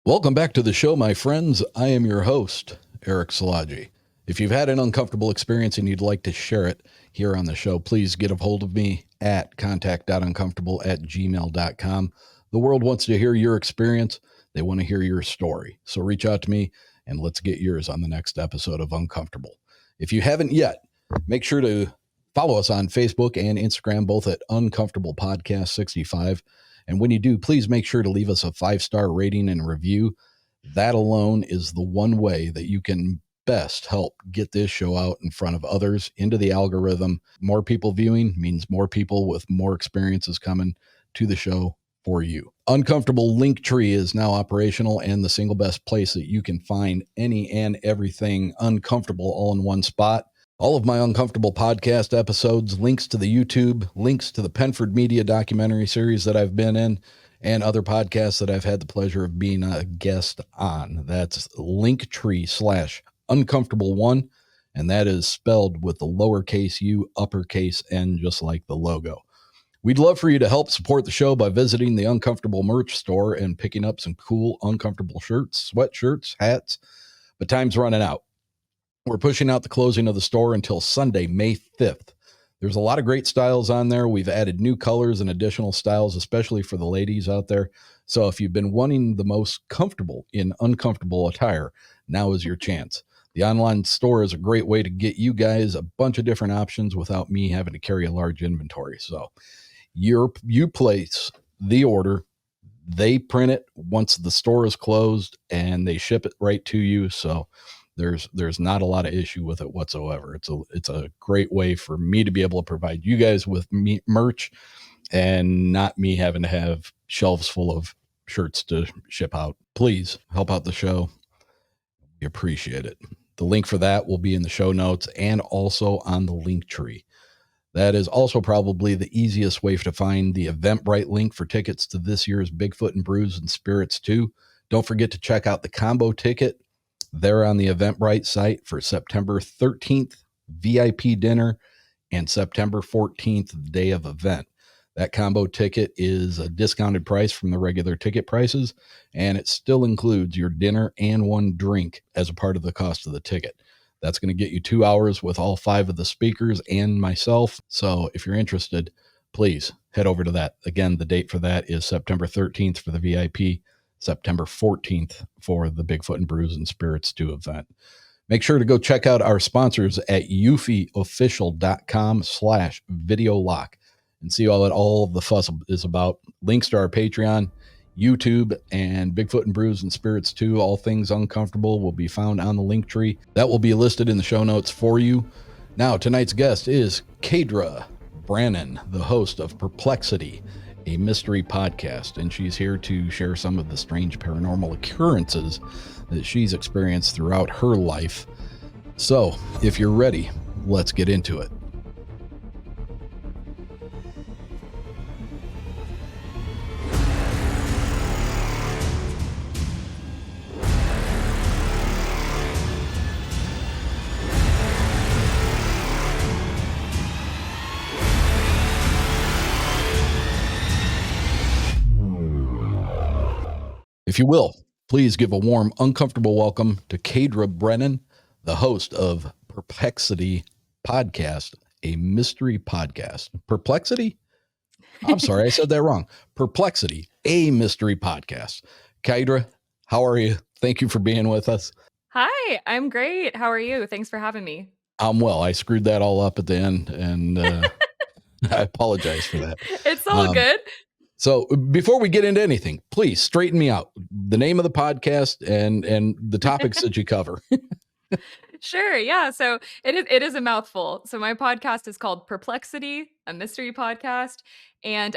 Welcome back to the show, my friends. I am your host, Eric Szilagyi. If you've had an uncomfortable experience and you'd like to share it here on the show, please get a hold of me at contact.uncomfortable@gmail.com. The world wants to hear your experience. They want to hear your story. So reach out to me and let's get yours on the next episode of Uncomfortable. If you haven't yet, make sure to follow us on Facebook and Instagram, both at Uncomfortable Podcast 65. And when you do, please make sure to leave us a 5-star rating and review. That alone is the one way that you can best help get this show out in front of others into the algorithm. More people viewing means more people with more experiences coming to the show for you. Uncomfortable Linktree is now operational and the single best place that you can find any and everything uncomfortable all in one spot. All of my Uncomfortable podcast episodes, links to the YouTube, links to the Penford Media documentary series that I've been in, and other podcasts that I've had the pleasure of being a guest on. That's Linktree/Uncomfortable1, and that is spelled with the lowercase u, uppercase N, just like the logo. We'd love for you to help support the show by visiting the Uncomfortable merch store and picking up some cool Uncomfortable shirts, sweatshirts, hats, but time's running out. We're pushing out the closing of the store until Sunday, May 5th. There's a lot of great styles on there. We've added new colors and additional styles, especially for the ladies out there. So if you've been wanting the most comfortable in uncomfortable attire, now is your chance. The online store is a great way to get you guys a bunch of different options without me having to carry a large inventory. So you place the order, they print it once the store is closed, and they ship it right to you. So there's not a lot of issue with it whatsoever. It's a great way for me to be able to provide you guys with merch and not me having to have shelves full of shirts to ship out. Please help out the show. We appreciate it. The link for that will be in the show notes and also on the Linktree. That is also probably the easiest way to find the Eventbrite link for tickets to this year's Bigfoot and Brews and Spirits 2. Don't forget to check out the combo ticket there on the Eventbrite site for September 13th, VIP dinner, and September 14th, the day of event. That combo ticket is a discounted price from the regular ticket prices, and it still includes your dinner and one drink as a part of the cost of the ticket. That's going to get you 2 hours with all 5 of the speakers and myself. So if you're interested, please head over to that. Again, the date for that is September 13th for the VIP, September 14th for the Bigfoot and Brews and Spirits 2 event. Make sure to go check out our sponsors at eufyofficial.com/videolock and see all of the fuss is about. Links to our Patreon, YouTube, and Bigfoot and Brews and Spirits 2, all things uncomfortable, will be found on the Linktree. That will be listed in the show notes for you. Now, tonight's guest is Kaydra Brannan, the host of Perplexity, a mystery podcast, and she's here to share some of the strange paranormal occurrences that she's experienced throughout her life. So, if you're ready, let's get into it. If you will, please give a warm, uncomfortable welcome to Kaydra Brannan, the host of Perplexity Podcast, a mystery podcast. Perplexity? I'm sorry, I said that wrong. Perplexity, a mystery podcast. Kaydra, how are you? Thank you for being with us. Hi, I'm great. How are you? Thanks for having me. I'm well. I screwed that all up at the end, and I apologize for that. It's all good. So before we get into anything, please straighten me out. The name of the podcast and the topics that you cover. Sure. Yeah. So it is a mouthful. So my podcast is called Perplexity, a mystery podcast, and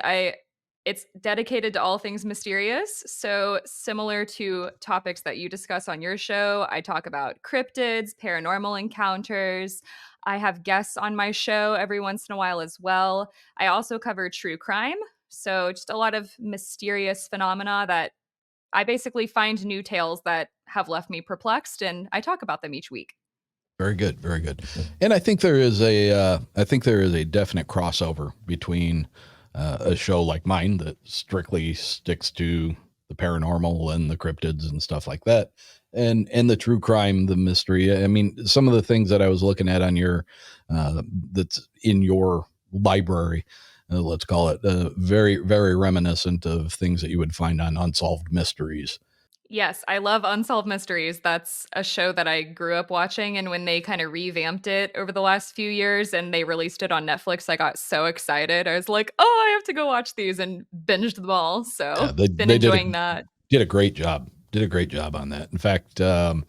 it's dedicated to all things mysterious. So similar to topics that you discuss on your show, I talk about cryptids, paranormal encounters. I have guests on my show every once in a while as well. I also cover true crime. So just a lot of mysterious phenomena that I basically find new tales that have left me perplexed, and I talk about them each week. Very good, very good. And I think there is a definite crossover between a show like mine that strictly sticks to the paranormal and the cryptids and stuff like that, and the true crime, the mystery. I mean, some of the things that I was looking at on your that's in your library, let's call it, very very reminiscent of things that you would find on Unsolved Mysteries. Yes, I love Unsolved Mysteries. That's a show that I grew up watching, and when they kind of revamped it over the last few years and they released it on Netflix, I got so excited. I was like, "Oh, I have to go watch these," and binged them all. Yeah, So, been they enjoying that. did a great job. Did a great job on that. In fact, oh,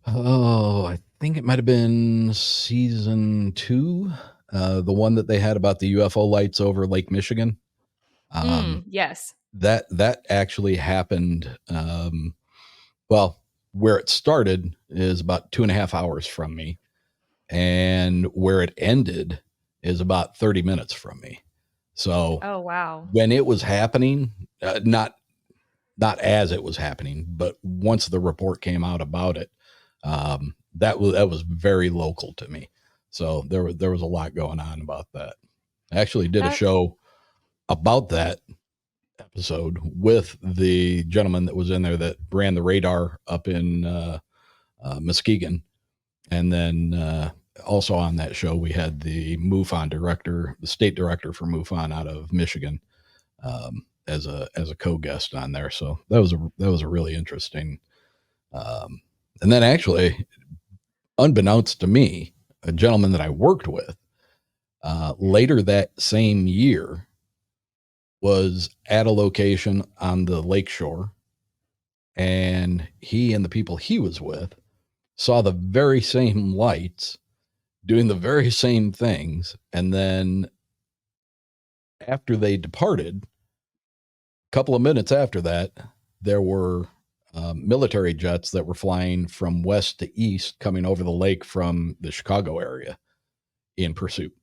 I think it might have been season 2, the one that they had about the UFO lights over Lake Michigan. Yes. That actually happened. Well, where it started is about 2.5 hours from me, and where it ended is about 30 minutes from me. So Oh, wow. when it was happening, not as it was happening, but once the report came out about it, that was very local to me. So there was a lot going on about that. I actually did a That show about that episode with the gentleman that was in there that ran the radar up in Muskegon, and then also on that show we had the MUFON director, the state director for MUFON out of Michigan, as a co-guest on there. So that was a really interesting. Um, and then actually, unbeknownst to me, a gentleman that I worked with later that same year was at a location on the lakeshore, and he and the people he was with saw the very same lights doing the very same things. And then after they departed, a couple of minutes after that, there were military jets that were flying from west to east coming over the lake from the Chicago area in pursuit.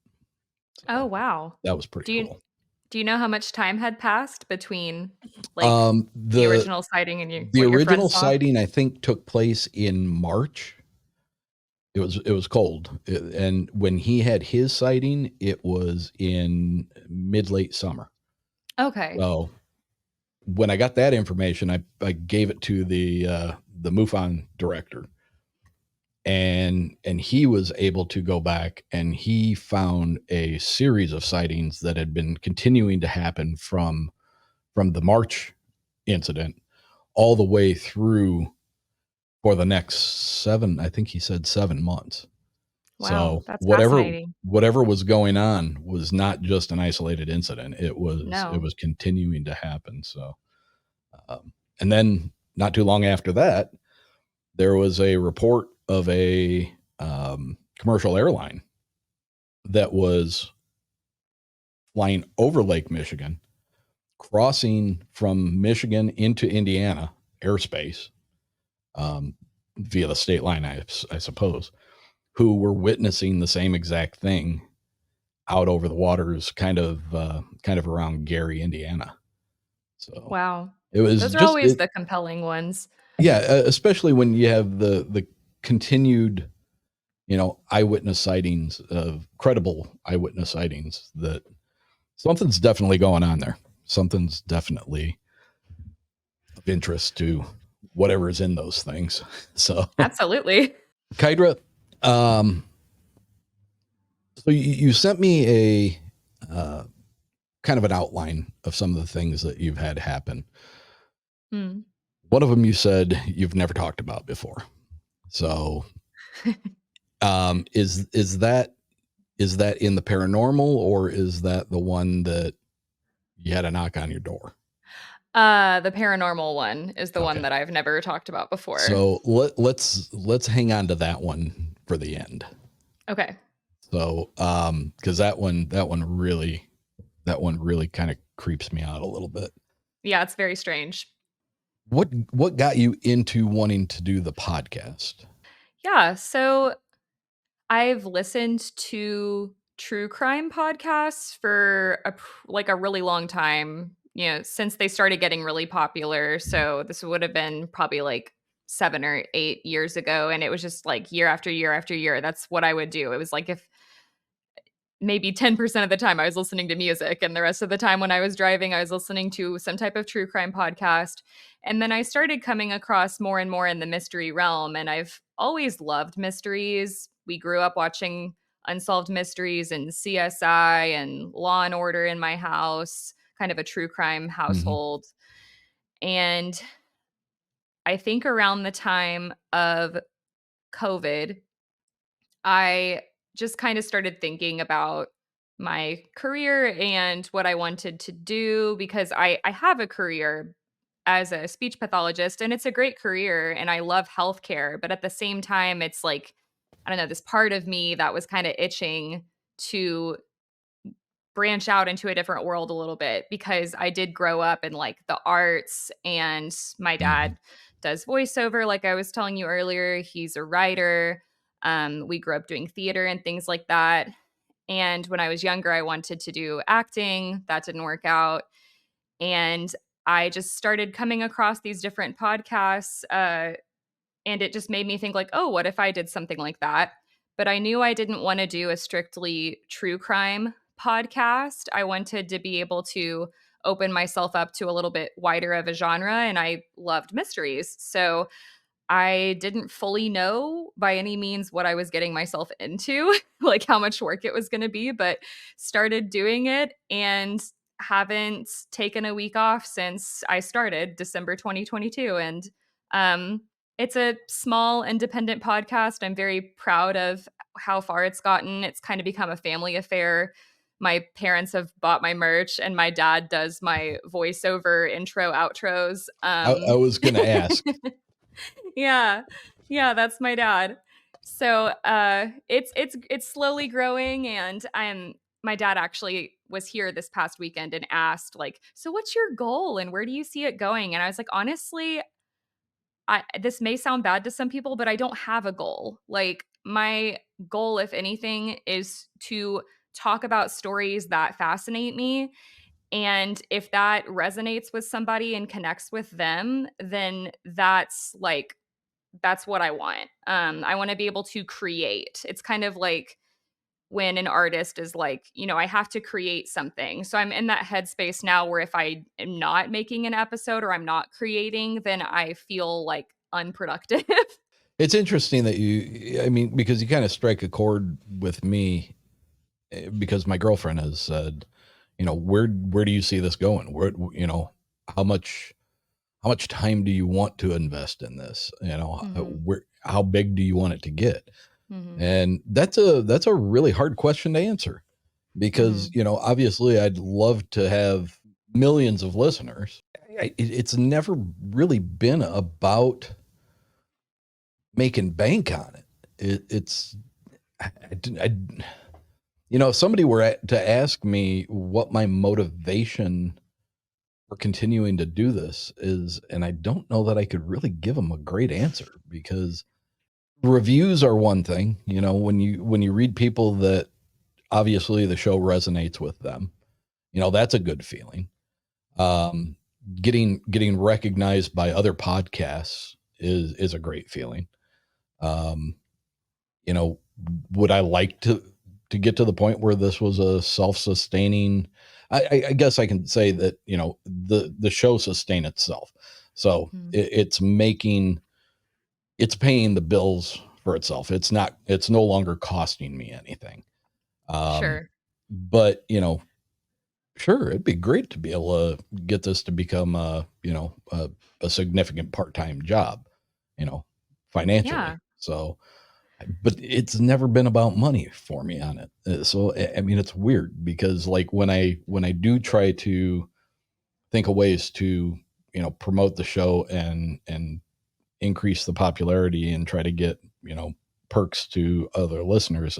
Oh, So wow. that was pretty Do you cool. do you know how much time had passed between, like, the The original sighting and the what your friend original saw? sighting I think took place in March. It was cold, and when he had his sighting, it was in mid late summer. Okay. So when I got that information, I gave it to the MUFON director, and he was able to go back and he found a series of sightings that had been continuing to happen from the March incident all the way through for the next 7, I think he said 7 months. Wow, So that's whatever fascinating. whatever was going on was not just an isolated incident. It No. was continuing to happen. So, and then not too long after that, there was a report of a commercial airline that was flying over Lake Michigan, crossing from Michigan into Indiana airspace, um, via the state line, I suppose, who were witnessing the same exact thing out over the waters, kind of around Gary, Indiana. So Wow. it was Those are just always it, the compelling ones. yeah, especially when you have the continued, eyewitness sightings of credible eyewitness sightings, that something's definitely going on there. Something's definitely of interest to whatever is in those things. So, Absolutely. Kaydra, um, so you sent me a kind of an outline of some of the things that you've had happen. Mm. One of them you said you've never talked about before. So, is that in the paranormal, or is that the one that you had a knock on your door? The paranormal one is the one Okay. that I've never talked about before. So let's hang on to that one for the end. Okay. So, because that one really kind of creeps me out a little bit. Yeah, it's very strange. What got you into wanting to do the podcast? Yeah, so I've listened to true crime podcasts for like a really long time, since they started getting really popular. So this would have been probably like 7 or 8 years ago, and it was just like year after year after year. That's what I would do. It was like if maybe 10% of the time I was listening to music, and the rest of the time when I was driving, I was listening to some type of true crime podcast. And then I started coming across more and more in the mystery realm, and I've always loved mysteries. We grew up watching Unsolved Mysteries and CSI and Law and Order in my house, kind of a true crime Hmm. household. And I think around the time of COVID, I just kind of started thinking about my career and what I wanted to do, because I have a career as a speech pathologist, and it's a great career and I love healthcare. But at the same time, it's like, I don't know, this part of me that was kind of itching to branch out into a different world a little bit, because I did grow up in like the arts, and my Hmm. dad does voiceover like I was telling you earlier. He's a writer. We grew up doing theater and things like that. And when I was younger, I wanted to do acting. That didn't work out. And I just started coming across these different podcasts, and it just made me think like, oh, what if I did something like that? But I knew I didn't want to do a strictly true crime podcast. I wanted to be able to open myself up to a little bit wider of a genre, and I loved mysteries. So I didn't fully know by any means what I was getting myself into, like how much work it was going to be, but started doing it and haven't taken a week off since I started December 2022. And um, it's a small independent podcast. I'm very proud of how far it's gotten. It's kind of become a family affair. My parents have bought my merch, and my dad does my voiceover intro outros. I was going to ask. Yeah. Yeah, that's my dad. So, it's slowly growing, and my dad actually was here this past weekend and asked like, "So what's your goal and where do you see it going?" And I was like, "Honestly, I this may sound bad to some people, but I don't have a goal. Like my goal, if anything, is to talk about stories that fascinate me, and if that resonates with somebody and connects with them, then that's what I want. I want to be able to create. It's kind of like when an artist is like, I have to create something. So I'm in that headspace now where if I am not making an episode or I'm not creating, then I feel like unproductive. It's interesting that I mean, because you kind of strike a chord with me, because my girlfriend has said, where do you see this going? How much how much time do you want to invest in this? Mhm. How big do you want it to get? Mhm. And that's a really hard question to answer, because, Mhm. obviously I'd love to have millions of listeners. It's never really been about making bank on it. It's I, if somebody were to ask me what my motivation for continuing to do this is, and I don't know that I could really give them a great answer, because reviews are one thing. When you read people that obviously the show resonates with them, that's a good feeling. Um, getting recognized by other podcasts is a great feeling. Um, you know, would I like to get to the point where this was a self-sustaining? I guess I can say that the show sustain itself, so Mhm. it's paying the bills for itself. It's no longer costing me anything. Um, Sure. but sure, it'd be great to be able to get this to become a significant part-time job, you know, financially. Yeah. So, but it's never been about money for me on it. So I mean, it's weird, because like when I do try to think of ways to promote the show and increase the popularity and try to get perks to other listeners,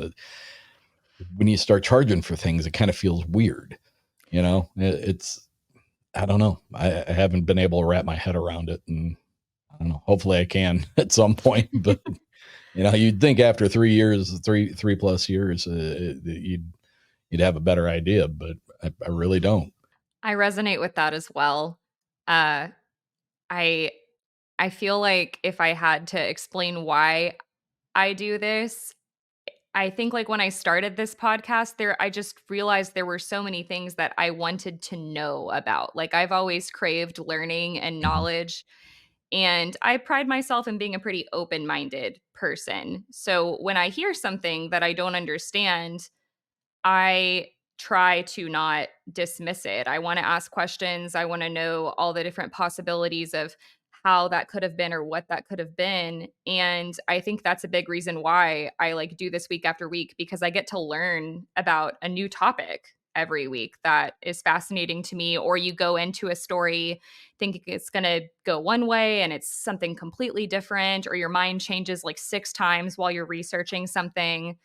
when you start charging for things, it kind of feels weird. It's I don't know. I haven't been able to wrap my head around it, and I don't know. Hopefully, I can at some point. But you'd think after 3 years, three plus years, you'd have a better idea, but I really don't. I resonate with that as well. Uh I I feel like if I had to explain why I do this, I think like when I started this podcast there I just realized there were so many things that I wanted to know about. Like I've always craved learning and Mhm. knowledge, and I pride myself in being a pretty open-minded person. So when I hear something that I don't understand, I try to not dismiss it. I want to ask questions. I want to know all the different possibilities of how that could have been or what that could have been. And I think that's a big reason why I like do this week after week, because I get to learn about a new topic every week that is fascinating to me. Or you go into a story thinking it's going to go one way and it's something completely different, or your mind changes like 6 times while you're researching something,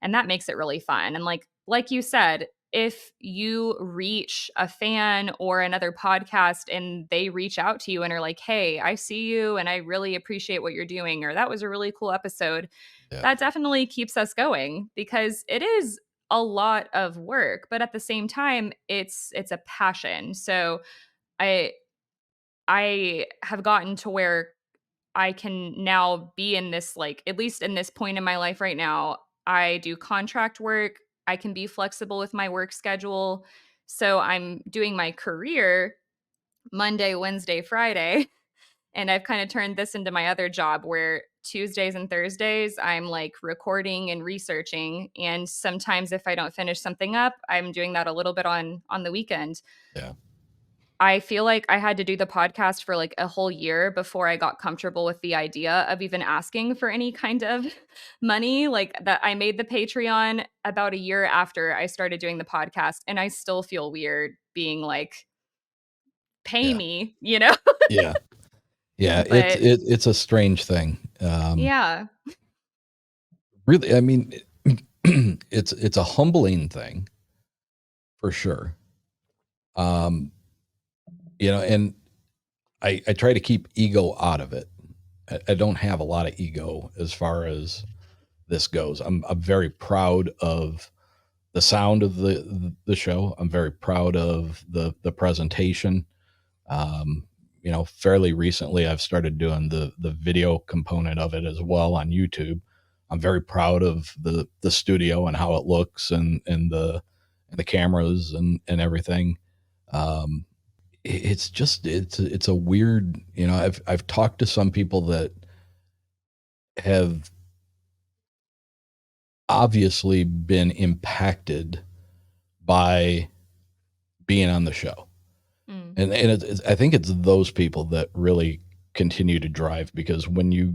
and that makes it really fun. And like you said, if you reach a fan or another podcast and they reach out to you and are like, "Hey, I see you and I really appreciate what you're doing," or "That was a really cool episode," Yeah. that definitely keeps us going, because it is a lot of work, but at the same time, it's a passion. So I I have gotten to where I can now be in this, like, at least in this point in my life right now, I do contract work. I can be flexible with my work schedule. So I'm doing my career Monday, Wednesday, Friday. And I've kind of turned this into my other job where Tuesdays and Thursdays I'm like recording and researching. And sometimes if I don't finish something up, I'm doing that a little bit on the weekend. Yeah. I feel like I had to do the podcast for like a whole year before I got comfortable with the idea of even asking for any kind of money. Like that, I made the Patreon about a year after I started doing the podcast, and I still feel weird being like, pay Yeah. me, you know? Yeah. Yeah. But It's a strange thing. yeah. Really, I mean, it's a humbling thing for sure. Um, and I try to keep ego out of it. I don't have a lot of ego as far as this goes. I'm very proud of the sound of the show. I'm very proud of the presentation. Um, fairly recently I've started doing the video component of it as well on YouTube. I'm very proud of the studio and how it looks, and the cameras and everything. Um, it's just it's a weird, I've talked to some people that have obviously been impacted by being on the show. Mm, And I think it's those people that really continue to drive, because when you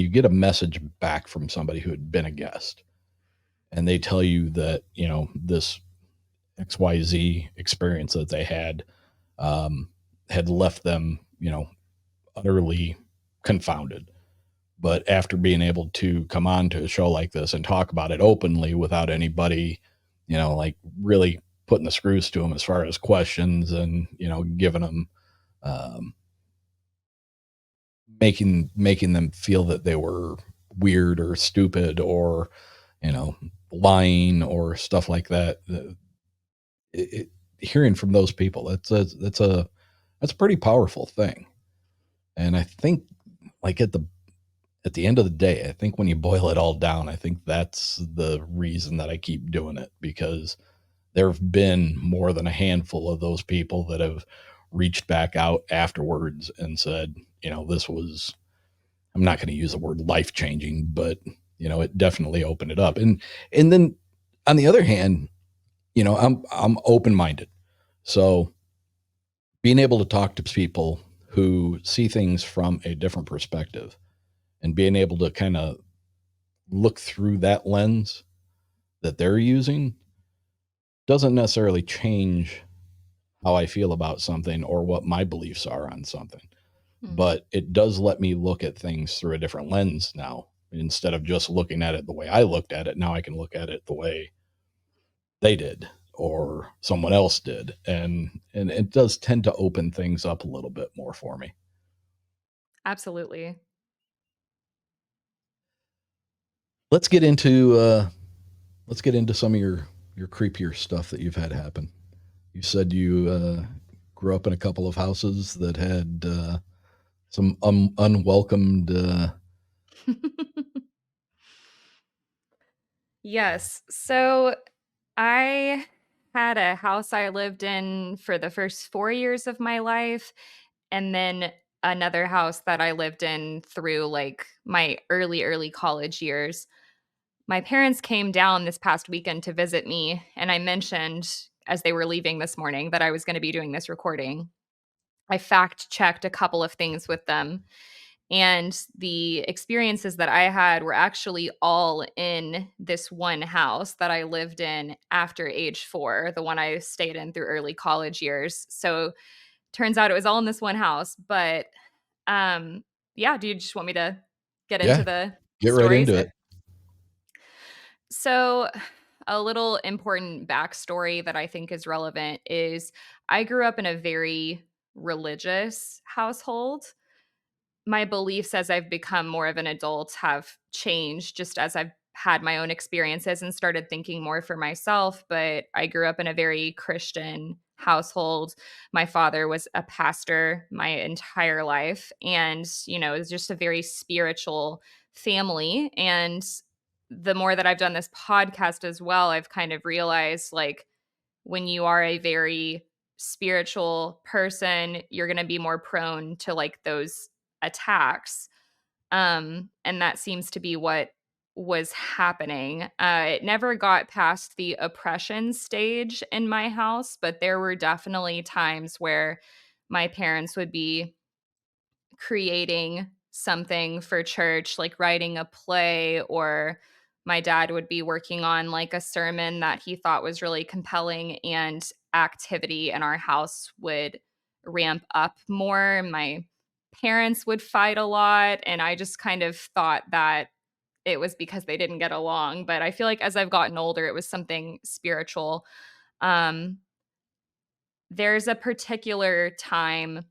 get a message back from somebody who had been a guest and they tell you that this XYZ experience that they um, had left them utterly confounded, but after being able to come on to a show like this and talk about it openly without anybody like really putting the screws to them as far as questions, and giving them um, making them feel that they were weird or stupid or you know lying or stuff like that. Hearing from those people, that's a pretty powerful thing. And I think, like, at the end of the day, I think when you boil it all down, I think that's the reason that I keep doing it, because there have been more than a handful of those people that have reached back out afterwards and said, this was, I'm not going to use the word life changing, but it definitely opened it up. And then on the other hand, I'm open minded. So being able to talk to people who see things from a different perspective and being able to kind of look through that lens that they're using doesn't necessarily change how I feel about something or what my beliefs are on something. mm, But it does let me look at things through a different lens now. Instead of just looking at it the way I looked at it, now I can look at it the way they did or someone else did. And it does tend to open things up a little bit more for me. absolutely. Let's get into some of your creepier stuff that you've had happen. You said you grew up in a couple of houses that had Some unwelcomed. Yes. So I had a house I lived in for the first 4 years of my life, and then another house that I lived in through, like, my early college years. My parents came down this past weekend to visit me, and I mentioned as they were leaving this morning that I was gonna be doing this recording. I fact checked a couple of things with them, and the experiences that I had were actually all in this one house that I lived in after age 4, the one I stayed in through early college years. So, turns out it was all in this one house, but, um, yeah, do you just want me to get into Yeah, the get right stories? into it. So, a little important backstory that I think is relevant is I grew up in a very religious household. My beliefs as I've become more of an adult have changed just as I've had my own experiences and started thinking more for myself. But I grew up in a very Christian household. My father was a pastor my entire life. And, it was just a very spiritual family. And the more that I've done this podcast as well, I've kind of realized like when you are a very spiritual person, you're going to be more prone to like those attacks. And that seems to be what was happening. It never got past the oppression stage in my house, but there were definitely times where my parents would be creating something for church, like writing a play, or my dad would be working on like a sermon that he thought was really compelling, and activity in our house would ramp up more. My parents would fight a lot, and I just kind of thought that it was because they didn't get along, but I feel like as I've gotten older, it was something spiritual. Um, there's a particular time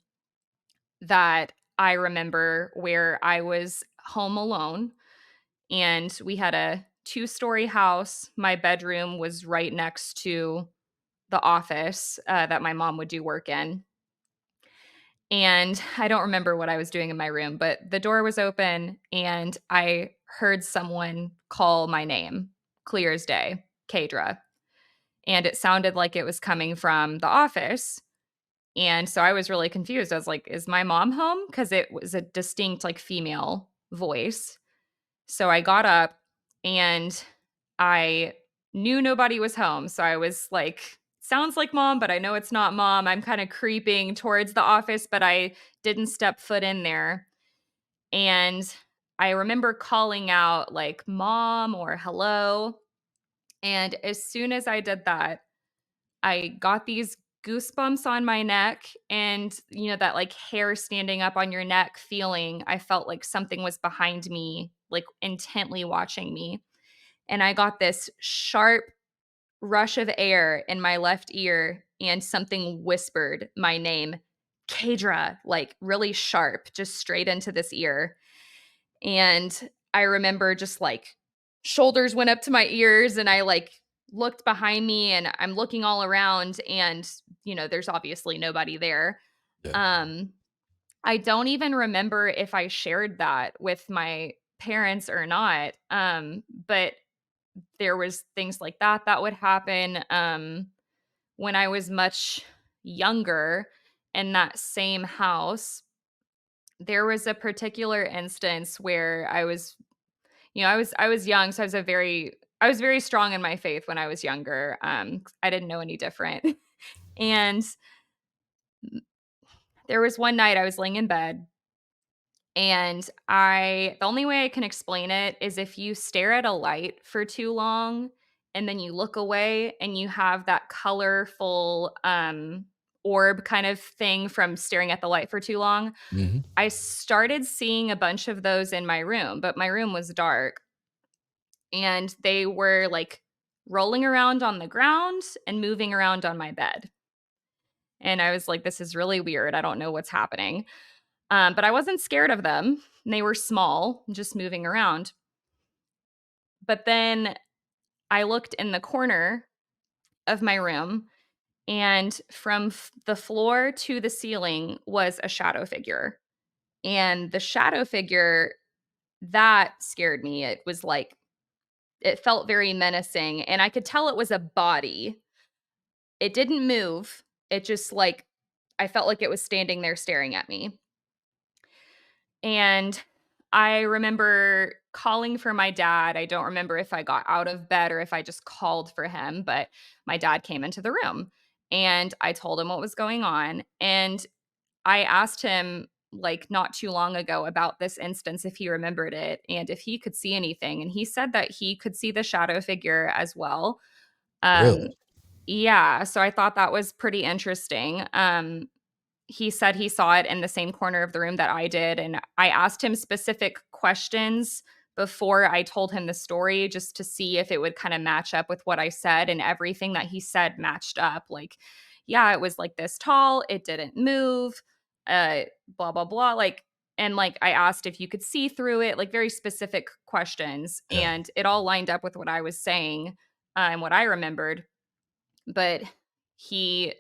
that I remember where I was home alone, and we had a two-story house. My bedroom was right next to the office, that my mom would do work in, and I don't remember what I was doing in my room, but the door was open, and I heard someone call my name, clear as day, "Kaydra," and it sounded like it was coming from the office. And so I was really confused. I was like, "Is my mom home?" Because it was a distinct, like, female voice. So I got up and I knew nobody was home. So I was like, "Sounds like mom, but I know it's not mom." I'm kinda creeping towards the office, but I didn't step foot in there. And I remember calling out, like, "Mom," or "Hello." And as soon as I did that, I got these goosebumps on my neck, and, that, like, hair standing up on your neck feeling. I felt like something was behind me, like, intently watching me, and I got this sharp rush of air in my left ear, and something whispered my name, "Kaydra," like, really sharp, just straight into this ear. And I remember just like shoulders went up to my ears, and I like looked behind me, and I'm looking all around, and there's obviously nobody there. Yeah. Um I don't even remember if I shared that with my parents or not. But there was things like that would happen when I was much younger in that same house. There was a particular instance where I was young, so I was very strong in my faith when I was younger. I didn't know any different. And there was one night I was laying in bed, and the only way I can explain it is if you stare at a light for too long and then you look away and you have that colorful orb kind of thing from staring at the light for too long. Mhm. I started seeing a bunch of those in my room, but my room was dark, and they were like rolling around on the ground and moving around on my bed. And I was like, this is really weird. I don't know what's happening. But I wasn't scared of them. They were small, just moving around. But then I looked in the corner of my room, and from the floor to the ceiling was a shadow figure. And the shadow figure, that scared me. It was like, it felt very menacing, and I could tell it was a body. It didn't move. It just like, I felt like it was standing there staring at me. And I remember calling for my dad. I don't remember if I got out of bed or if I just called for him, but my dad came into the room and I told him what was going on. And I asked him, like, not too long ago about this instance, if he remembered it and if he could see anything. And he said that he could see the shadow figure as well. Um, Really? yeah. So I thought that was pretty interesting. He said he saw it in the same corner of the room that I did, and I asked him specific questions before I told him the story just to see if it would kinda match up with what I said, and everything that he said matched up, like, "Yeah, it was, like, this tall, it didn't move, blah, blah, blah," like, and, like, I asked if you could see through it, like, very specific questions, Yeah. and it all lined up with what I was saying, and what I remembered, but he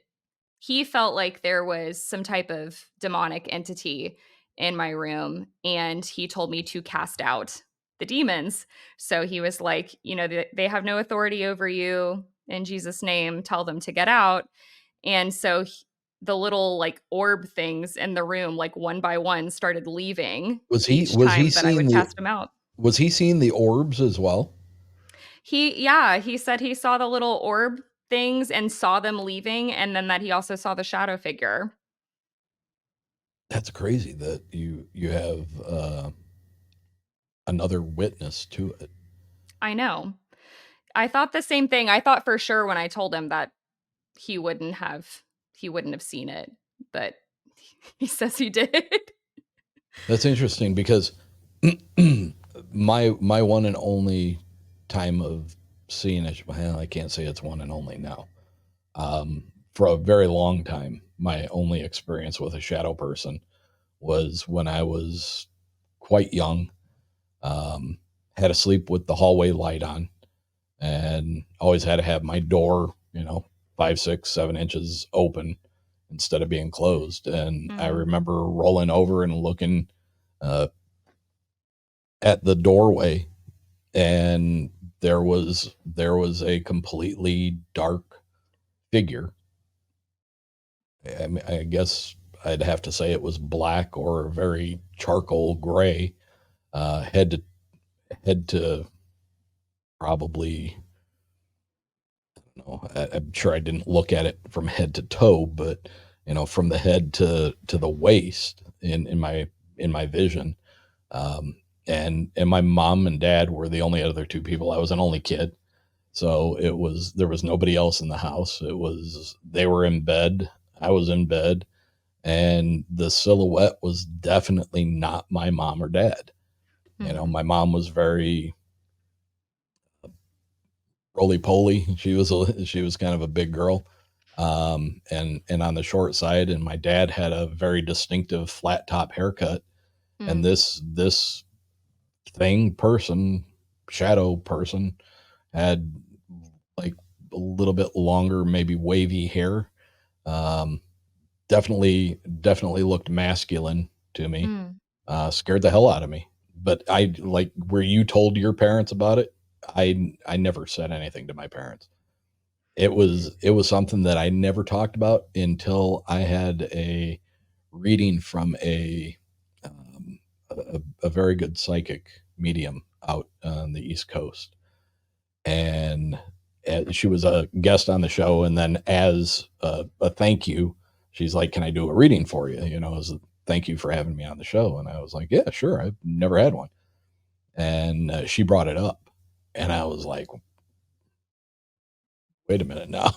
he felt like there was some type of demonic entity in my room, and he told me to cast out the demons. So he was like, they have no authority over you. In Jesus' name, tell them to get out. And so the little like orb things in the room, like one by one, started leaving each Was he time that I seeing would the cast them out. was he seeing the orbs as well? He said he saw the little orb things and saw them leaving, and then that he also saw the shadow figure. That's crazy that you have another witness to it. I know. I thought the same thing. I thought for sure when I told him that he wouldn't have he wouldn't have seen it, but he says he did. That's interesting because my one and only time of seeing it, well, I can't say it's one and only now. For a very long time, my only experience with a shadow person was when I was quite young. Had to sleep with the hallway light on, and always had to have my door, 5, 6, 7 inches open instead of being closed. And I Mhm. remember rolling over and looking uh, at the doorway, and there was a completely dark figure. I mean, I guess I'd have to say it was black or very charcoal gray, head to probably. I'm sure I didn't look at it from head to toe, but from the head to the waist in my vision. Um, and my mom and dad were the only other two people. I was an only kid, so there was nobody else in the house. They were in bed, I was in bed, and the silhouette was definitely not my mom or dad. Mhm. My mom was very roly poly. She was kind of a big girl, and on the short side. And my dad had a very distinctive flat top haircut. And Mm. this shadow person, had like a little bit longer, maybe wavy hair. Um, definitely looked masculine to me. Mm. Scared the hell out of me. But I like where you told your parents about it. I never said anything to my parents. It was something that I never talked about until I had a reading from a very good psychic medium out on the East Coast. And she was a guest on the show, and then as a thank you, she's like, "Can I do a reading for you? As a thank you for having me on the show." And I was like, "Yeah, sure. I've never had one." And she brought it up, and I was like, "Wait a minute now.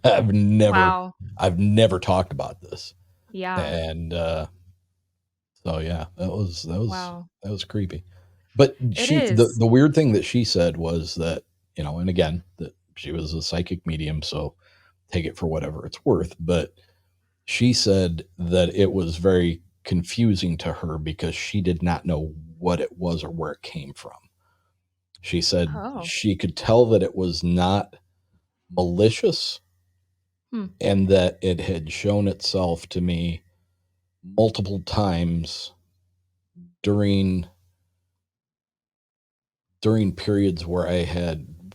I've never Wow. I've never talked about this." Yeah. And so yeah, Wow. that was creepy. But It the is. weird thing that she said was that, and again, that she was a psychic medium, so take it for whatever it's worth. But she said that it was very confusing to her because she did not know what it was or where it came from. She said Oh. she could tell that it was not malicious, Hmm. and that it had shown itself to me multiple times during periods where I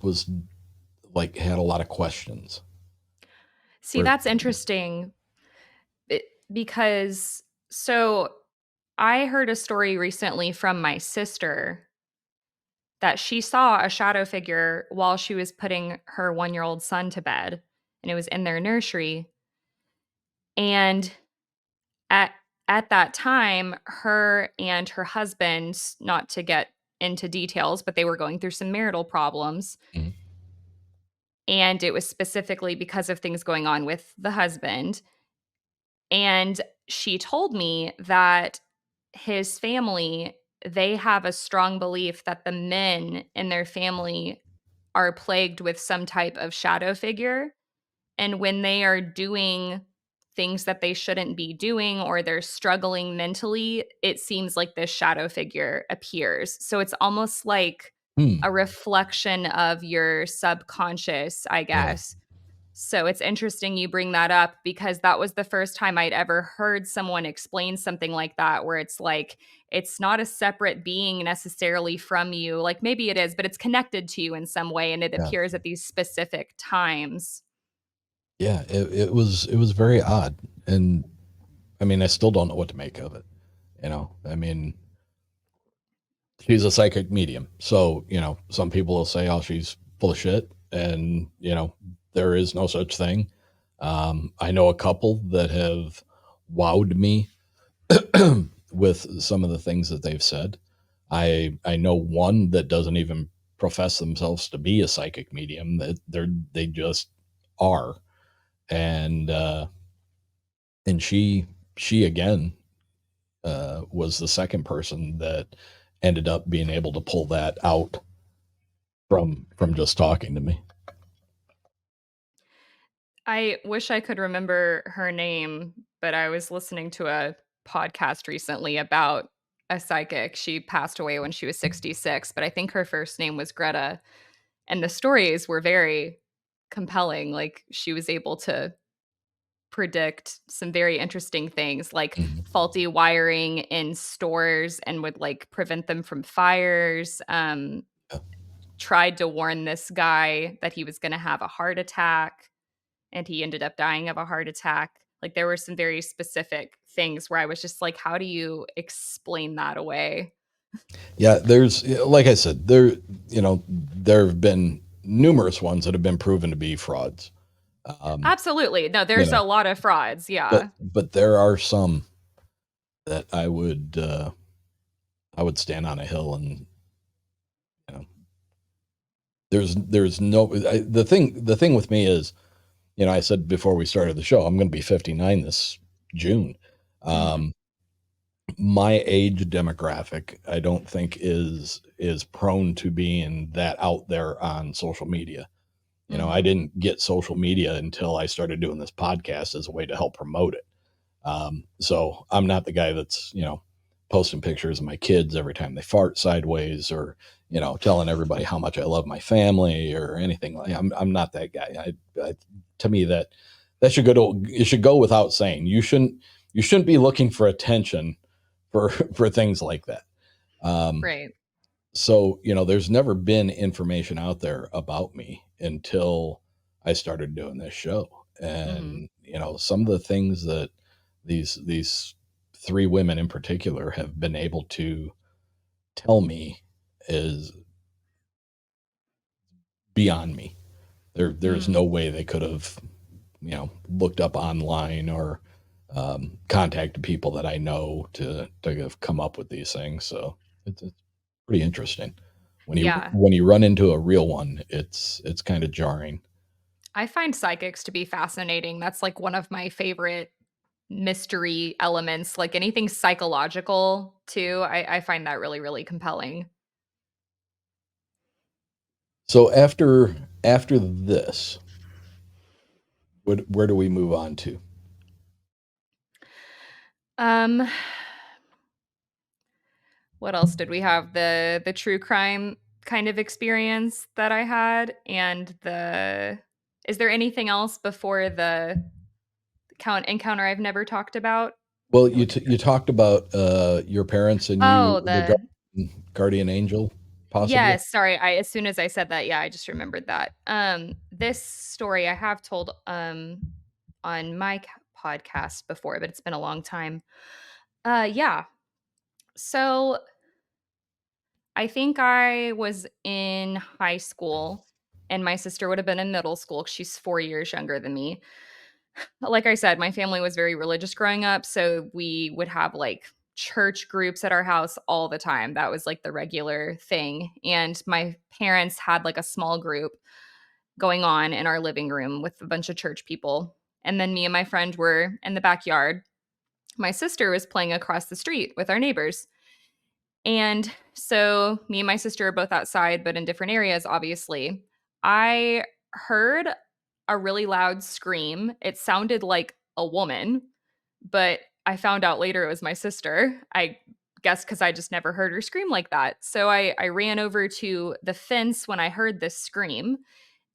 was had a lot of questions. See, Where that's interesting it, because so I heard a story recently from my sister that she saw a shadow figure while she was putting her 1-year-old son to bed, and it was in their nursery. And at at that time, her and her husband, not to get into details, but they were going through some marital problems, Mhm. and it was specifically because of things going on with the husband. And she told me that his family, they have a strong belief that the men in their family are plagued with some type of shadow figure. And when they are doing things that they shouldn't be doing or they're struggling mentally, it seems like this shadow figure appears. So it's almost like a Hmm. reflection of your subconscious, I Yeah. guess. So it's interesting you bring that up because that was the first time I'd ever heard someone explain something like that, where it's like, it's not a separate being necessarily from you. Like maybe it is, but it's connected to you in some way and it Yeah. appears at these specific times. Yeah. It was very odd, and I mean, I still don't know what to make of it. I mean, she's a psychic medium, so some people will say, "Oh, she's full of shit," and there is no such thing. I know a couple that have wowed me with some of the things that they've said. I know one that doesn't even profess themselves to be a psychic medium. That they just are, and she again was the second person that ended up being able to pull that out from just talking to me. I wish I could remember her name, but I was listening to a podcast recently about a psychic. She passed away when she was 66, but I think her first name was Greta. And the stories were very compelling. Like she was able to predict some very interesting things like Mhm. faulty wiring in stores and would like prevent them from fires. Yeah. Tried to warn this guy that he was going to have a heart attack and he ended up dying of a heart attack. Like there were some very specific things where I was just like, how do you explain that away? Yeah, there's like I said, there have been numerous ones that have been proven to be frauds. Um, Absolutely. No, you there's know, a lot of frauds. but Yeah. there are some that I would stand on a hill and you know there's no the thing with me is I said before we started the show I'm going to be 59 this June. Mhm. Um, my age demographic I don't think is prone to being that out there on social media. I Mhm. didn't get social media until I started doing this podcast as a way to help promote it. So I'm not the guy that's, posting pictures of my kids every time they fart sideways or, telling everybody how much I love my family or anything like I'm not that guy. To me that it should go without saying. You shouldn't be looking for attention for for things like that. Um, Right. so there's never been information out there about me until I started doing this show. Mhm. And some of the things that these three women in particular have been able to tell me is beyond me. There's Mm. no way they could have looked up online or contacted people that I know to have come up with these things. So it's pretty interesting. Yeah. When you run into a real one, it's kind of jarring. I find psychics to be fascinating. That's like one of my favorite mystery elements, like anything psychological too. I find that really, really compelling. So after this, where do we move on to? Um, what else did we have? The true crime kind of experience that I had, and the is there anything else before the count encounter I've never talked about? Well, It would be you great. talked about your parents and you, Oh, the guardian angel, possibly. yes, sorry, I as soon as I said that, yeah, I just remembered that. This story I have told, on my podcast before, but it's been a long time. Yeah, so I think I was in high school, and my sister would have been in middle school 'cause she's 4 years younger than me. Like I said, my family was very religious growing up, so we would have, like, church groups at our house all the time. That was, like, the regular thing, and my parents had, like, a small group going on in our living room with a bunch of church people, and then me and my friend were in the backyard. My sister was playing across the street with our neighbors, and so me and my sister are both outside, but in different areas, obviously. I heard a really loud scream. It sounded like a woman, but I found out later it was my sister. I guess because I just never heard her scream like that. So I ran over to the fence when I heard this scream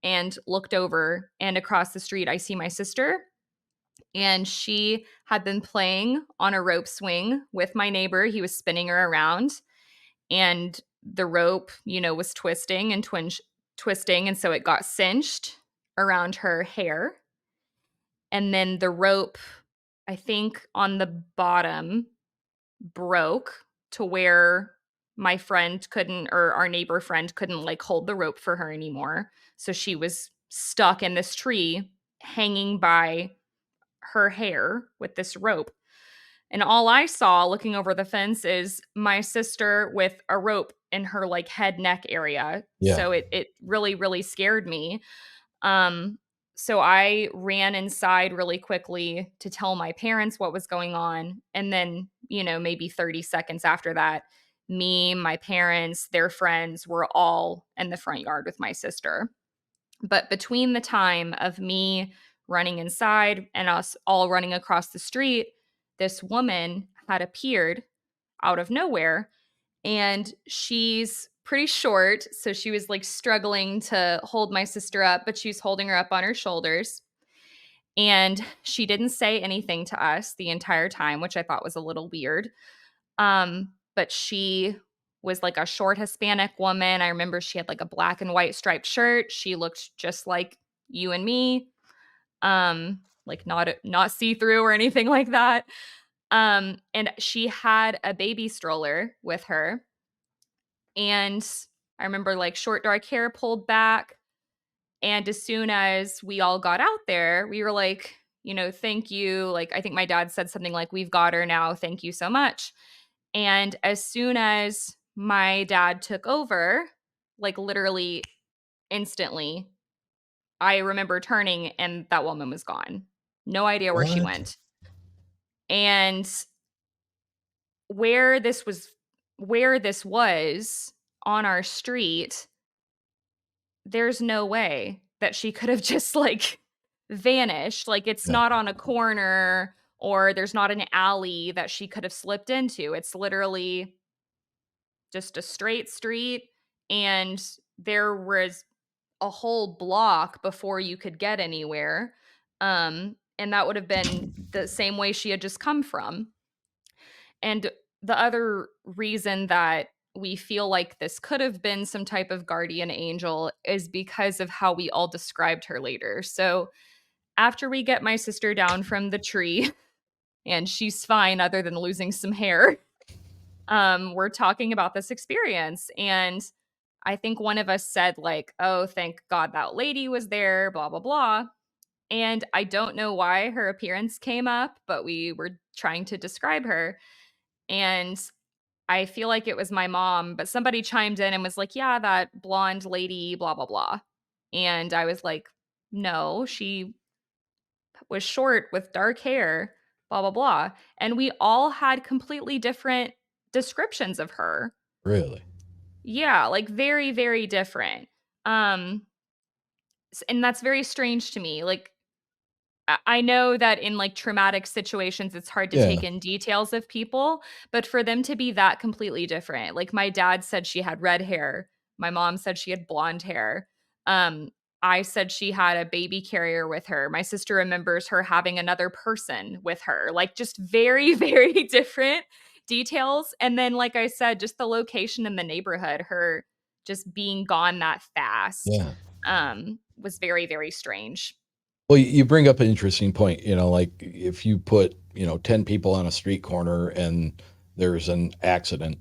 and looked over, and across the street, I see my sister. And she had been playing on a rope swing with my neighbor. He was spinning her around, and the rope, was twisting and twisting. And so it got cinched around her hair. And then the rope, I think on the bottom, broke to where my friend couldn't, or our neighbor friend couldn't, like, hold the rope for her anymore. So she was stuck in this tree hanging by her hair with this rope. And all I saw looking over the fence is my sister with a rope in her, like, head neck area. Yeah. So it really, really scared me. Um, so I ran inside really quickly to tell my parents what was going on. And then, maybe 30 seconds after that, me, my parents, their friends were all in the front yard with my sister. But between the time of me running inside and us all running across the street, this woman had appeared out of nowhere, and she's pretty short. So she was, like, struggling to hold my sister up, but she's holding her up on her shoulders. And she didn't say anything to us the entire time, which I thought was a little weird. But she was like a short Hispanic woman. I remember she had like a black and white striped shirt. She looked just like you and me. Like not see-through or anything like that. And she had a baby stroller with her. And I remember, like, short dark hair pulled back. And as soon as we all got out there, we were like, thank you. Like, I think my dad said something like, we've got her now. Thank you so much. And as soon as my dad took over, like, literally instantly, I remember turning and that woman was gone. No idea where she What? went. And where this was where this was on our street, there's no way that she could have just, like, vanished. Like, it's Yeah. not on a corner, or there's not an alley that she could have slipped into. It's literally just a straight street, and there was a whole block before you could get anywhere. And that would have been the same way she had just come from. And the other reason that we feel like this could have been some type of guardian angel is because of how we all described her later. So after we get my sister down from the tree and she's fine other than losing some hair, we're talking about this experience. And I think one of us said, like, oh, thank God that lady was there, blah, blah, blah. And I don't know why her appearance came up, but we were trying to describe her. And I feel like it was my mom, but somebody chimed in and was like, yeah, that blonde lady, blah, blah, blah. And I was like, no, she was short with dark hair, blah, blah, blah. And we all had completely different descriptions of her. Really? Yeah, like, very, very different. Um, and that's very strange to me. Like, I know that in, like, traumatic situations, it's hard to Yeah. take in details of people, but for them to be that completely different, like, my dad said she had red hair, my mom said she had blonde hair. I said she had a baby carrier with her. My sister remembers her having another person with her, like just very, very different details. And then, like I said, just the location in the neighborhood, her just being gone that fast, Yeah. was very, very strange. Well, you bring up an interesting point. Like if you put 10 people on a street corner and there's an accident,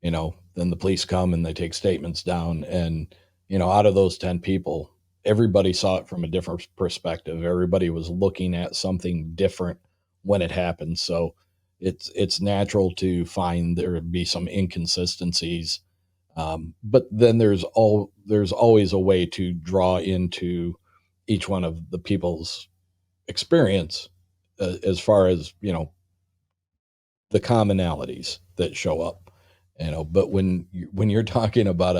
then the police come and they take statements down, and out of those 10 people, everybody saw it from a different perspective. Everybody was looking at something different when it happened. So it's natural to find there be some inconsistencies. But then there's always a way to draw into each one of the people's experience, as far as the commonalities that show up. But when you're talking about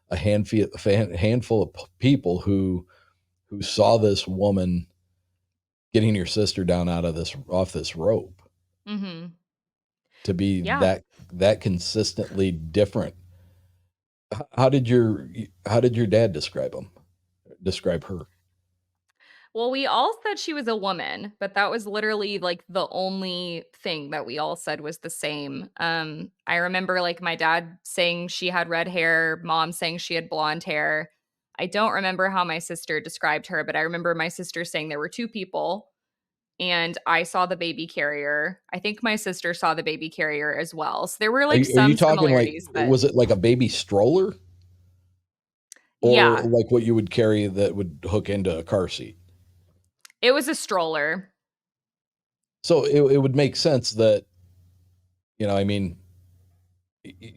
a handful of people who saw this woman getting your sister down out of this off this rope, Mhm. to be Yeah. that consistently different. How did your dad describe her? Well, we all said she was a woman, but that was literally, like, the only thing that we all said was the same. I remember, like, my dad saying she had red hair, mom saying she had blonde hair. I don't remember how my sister described her, but I remember my sister saying there were 2 people, and I saw the baby carrier. I think my sister saw the baby carrier as well. So there were, Are like, you some talking like, similarities, but was it like a baby stroller, or yeah, like what you would carry that would hook into a car seat? it was a stroller. So it would make sense that, I mean,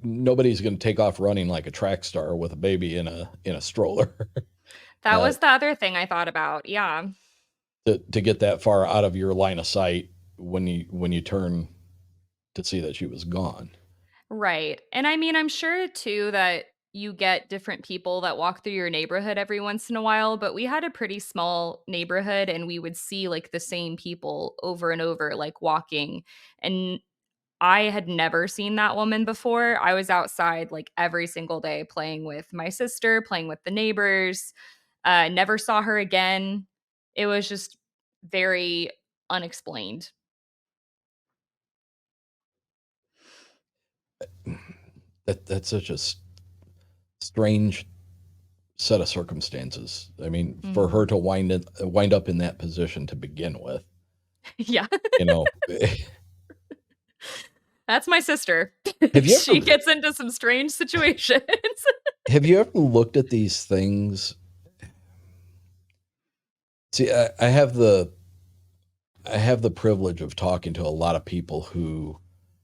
nobody's going to take off running like a track star with a baby in a stroller, That uh, was the other thing I thought about, yeah. to get that far out of your line of sight when you turn to see that she was gone. Right. And I mean, I'm sure too that you get different people that walk through your neighborhood every once in a while, but we had a pretty small neighborhood and we would see like the same people over and over, like walking. And I had never seen that woman before. I was outside like every single day playing with my sister, playing with the neighbors. Never saw her again. It was just very unexplained. That's such a strange set of circumstances. I mean, for her Mhm. to wind up in that position to begin with, Yeah. you know. That's my sister. Have you She ever gets into some strange situations. have you ever looked at these things? See, I have the privilege of talking to a lot of people who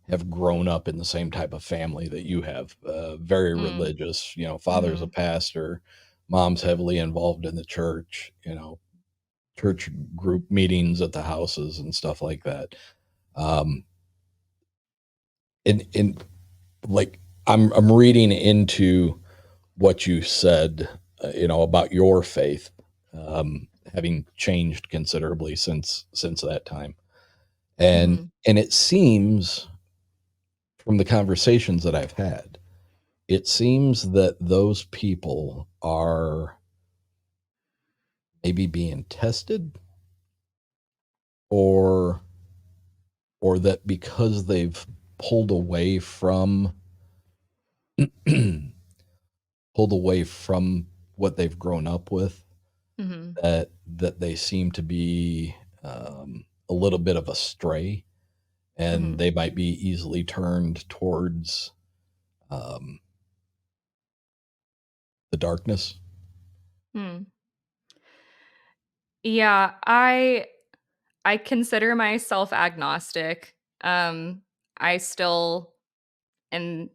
have grown up in the same type of family that you have, very Mm, religious. Father's a mhm, pastor, mom's heavily involved in the church. Church group meetings at the houses and stuff like that. Um, and like I'm reading into what you said, about your faith, having changed considerably since that time, and mhm, and it seems from the conversations that I've had, it seems that those people are maybe being tested, or that because they've pulled away from pulled away from what they've grown up with, mhm, that they seem to be, a little bit of a stray, and mhm, they might be easily turned towards, um, the darkness. mm. Yeah, I consider myself agnostic. Um, I still am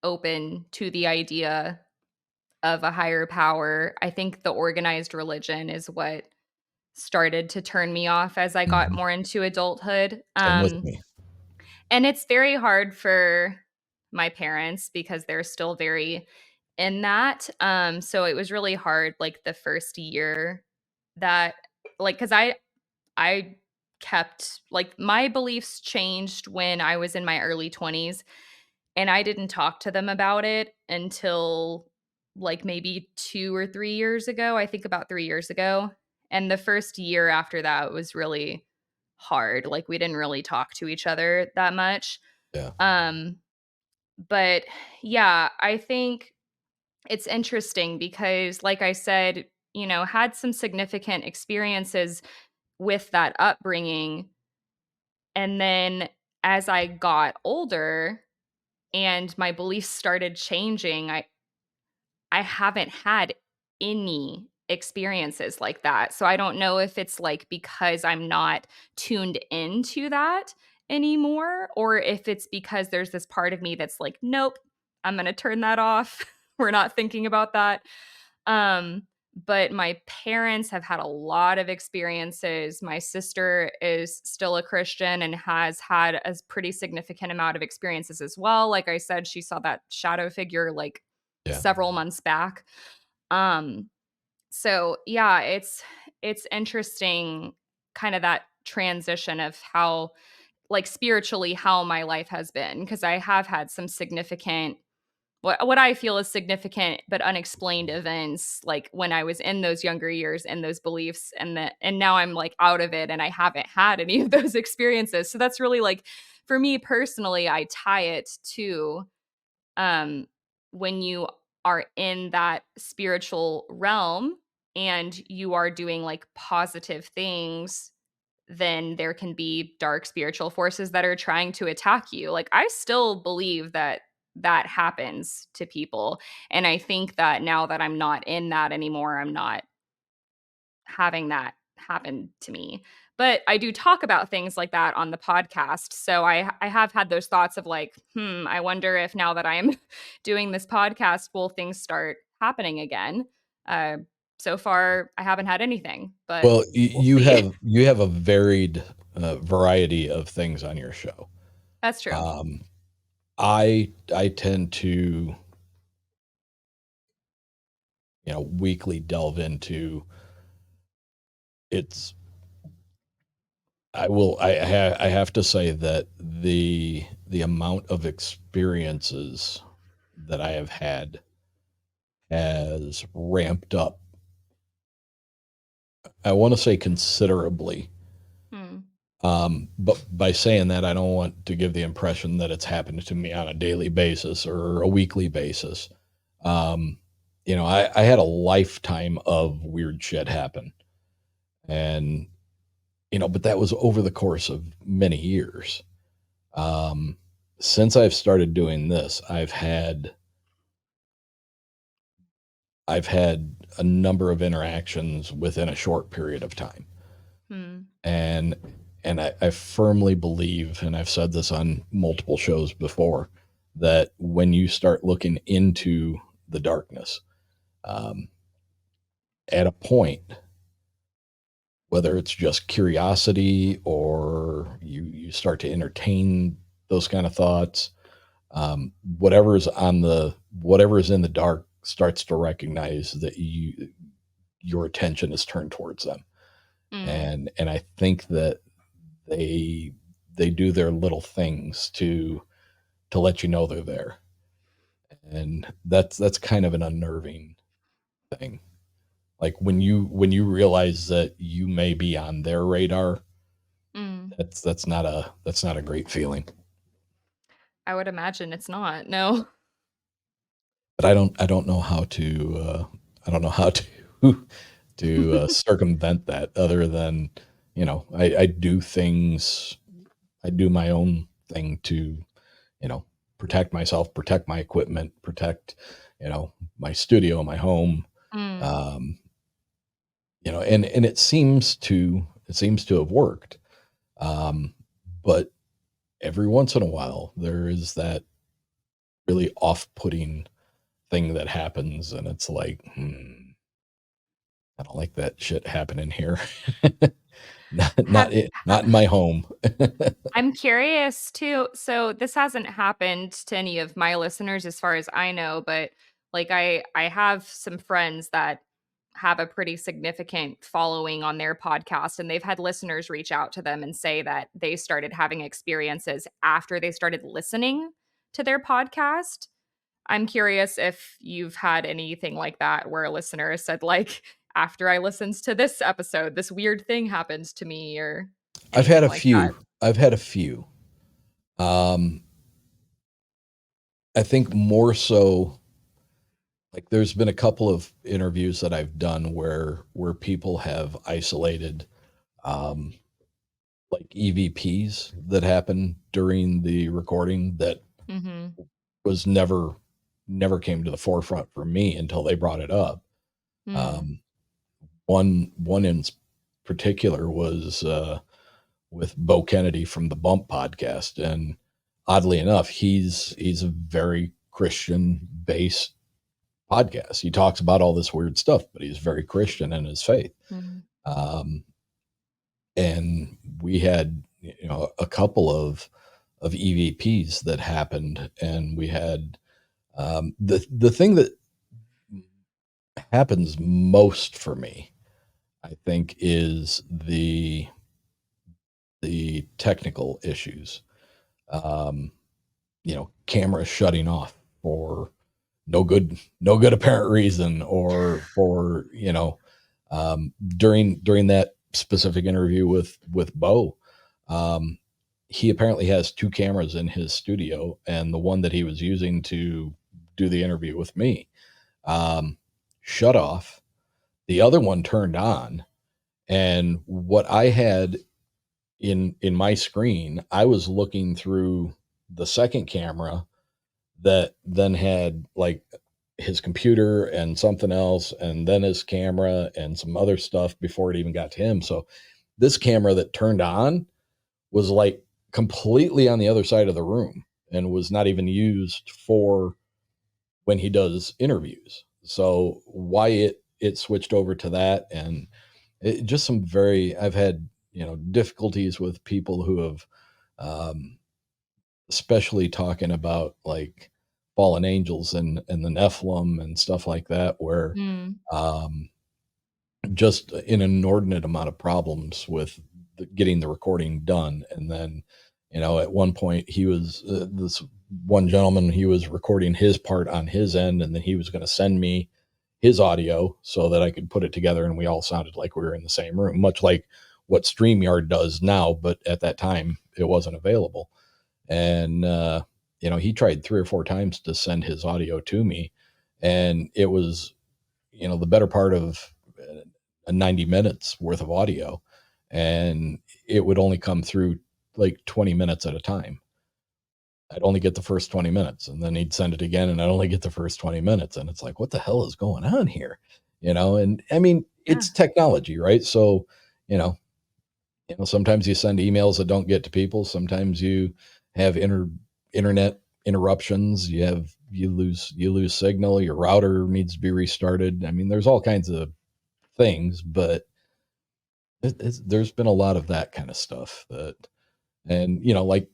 open to the idea of a higher power. I think the organized religion is what started to turn me off as I got Mhm. more into adulthood. Same with me. And it's very hard for my parents because they're still very in that. So it was really hard like the first year that like cuz I kept like my beliefs changed when I was in my early 20s and I didn't talk to them about it until like maybe 2 or 3 years ago. I think about 3 years ago. And the first year after that was really hard. Like we didn't really talk to each other that much. Yeah. Um, but yeah, I think it's interesting because, like I said, had some significant experiences with that upbringing. And then as I got older and my beliefs started changing, I haven't had any experiences like that. So I don't know if it's like because I'm not tuned into that anymore, or if it's because there's this part of me that's like, nope, I'm going to turn that off. We're not thinking about that. Um, but my parents have had a lot of experiences. My sister is still a Christian and has had a pretty significant amount of experiences as well. Like I said, she saw that shadow figure like Yeah. several months back. Um, so yeah, it's interesting kind of that transition of how like spiritually how my life has been, because I have had some significant what I feel is significant but unexplained events, like when I was in those younger years and those beliefs, and now I'm like out of it and I haven't had any of those experiences. So that's really like for me personally, I tie it to um when you are in that spiritual realm and you are doing like positive things, then there can be dark spiritual forces that are trying to attack you. Like I still believe that that happens to people, and I think that now that I'm not in that anymore, I'm not having that happen to me. But I do talk about things like that on the podcast. So I have had those thoughts of like, I wonder if now that I'm doing this podcast, will things start happening again? Uh, so far, I haven't had anything, but Well, we'll see. you have a varied variety of things on your show. That's true. Um, I tend to, weekly delve into it's. I will. I have to say that the amount of experiences that I have had has ramped up. I want to say considerably. Hmm. But by saying that, I don't want to give the impression that it's happened to me on a daily basis or a weekly basis. Um, I had a lifetime of weird shit happen. And, but that was over the course of many years. Um, since I've started doing this, I've had a number of interactions within a short period of time. Hmm. And I firmly believe, and I've said this on multiple shows before, that when you start looking into the darkness, um, at a point, whether it's just curiosity or you start to entertain those kind of thoughts, whatever is in the dark starts to recognize that your attention is turned towards them, Mm. and I think that they they do their little things to let you know they're there, and that's kind of an unnerving thing. Like when you realize that you may be on their radar, Mm. that's not a great feeling. I would imagine it's not. No. But I don't know how to I don't know how to circumvent that other than I do things. I do my own thing to you know protect myself, protect my equipment, protect my studio, my home. Mm. um and it seems to have worked. But every once in a while there is that really off-putting thing that happens, and it's like, I don't like that shit happening here. not Have not it not in my home. I'm curious too. So this hasn't happened to any of my listeners as far as I know, but like I have some friends that have a pretty significant following on their podcast, and they've had listeners reach out to them and say that they started having experiences after they started listening to their podcast. I'm curious if you've had anything like that where a listener has said, like, after I listened to this episode, this weird thing happened to me or I've had anything a like that. few. I've had a few. Um, I think more so, like there's been a couple of interviews that I've done where people have isolated um, like EVPs that happened during the recording that Mhm. was never came to the forefront for me until they brought it up. Mm. Um, one in particular was with Bo Kennedy from the Bump podcast, and oddly enough, he's a very Christian based podcast. He talks about all this weird stuff, but he's very Christian in his faith. Mhm. Um, and we had a couple of EVPs that happened, and we had the thing that happens most for me, I think, is the technical issues. Um, camera shutting off for no good apparent reason, or for during that specific interview with Bo. um, he apparently has two cameras in his studio, and the one that he was using to do the interview with me um, shut off. The other one turned on, and what I had in my screen, I was looking through the second camera that then had like his computer and something else, and then his camera and some other stuff before it even got to him. So this camera that turned on was like completely on the other side of the room and was not even used for when he does interviews. So why it switched over to that, and just some very, I've had difficulties with people who have um, especially talking about like fallen angels and the Nephilim and stuff like that, where Mm. um, just an inordinate amount of problems with getting the recording done. And then, at one point, he was this one gentleman, he was recording his part on his end, and then he was going to send me his audio so that I could put it together, and we all sounded like we were in the same room, much like what StreamYard does now, but at that time it wasn't available. And he tried three or four times to send his audio to me, and it was the better part of 90 minutes worth of audio, and it would only come through like 20 minutes at a time. I'd only get the first 20 minutes, and then he'd send it again, and I'd only get the first 20 minutes, and it's like, what the hell is going on here? And I mean, Yeah. it's technology, right? So you know sometimes you send emails that don't get to people. Sometimes you have internet interruptions. You lose signal. Your router needs to be restarted. I mean, there's all kinds of things, but there's been a lot of that kind of stuff that, and like,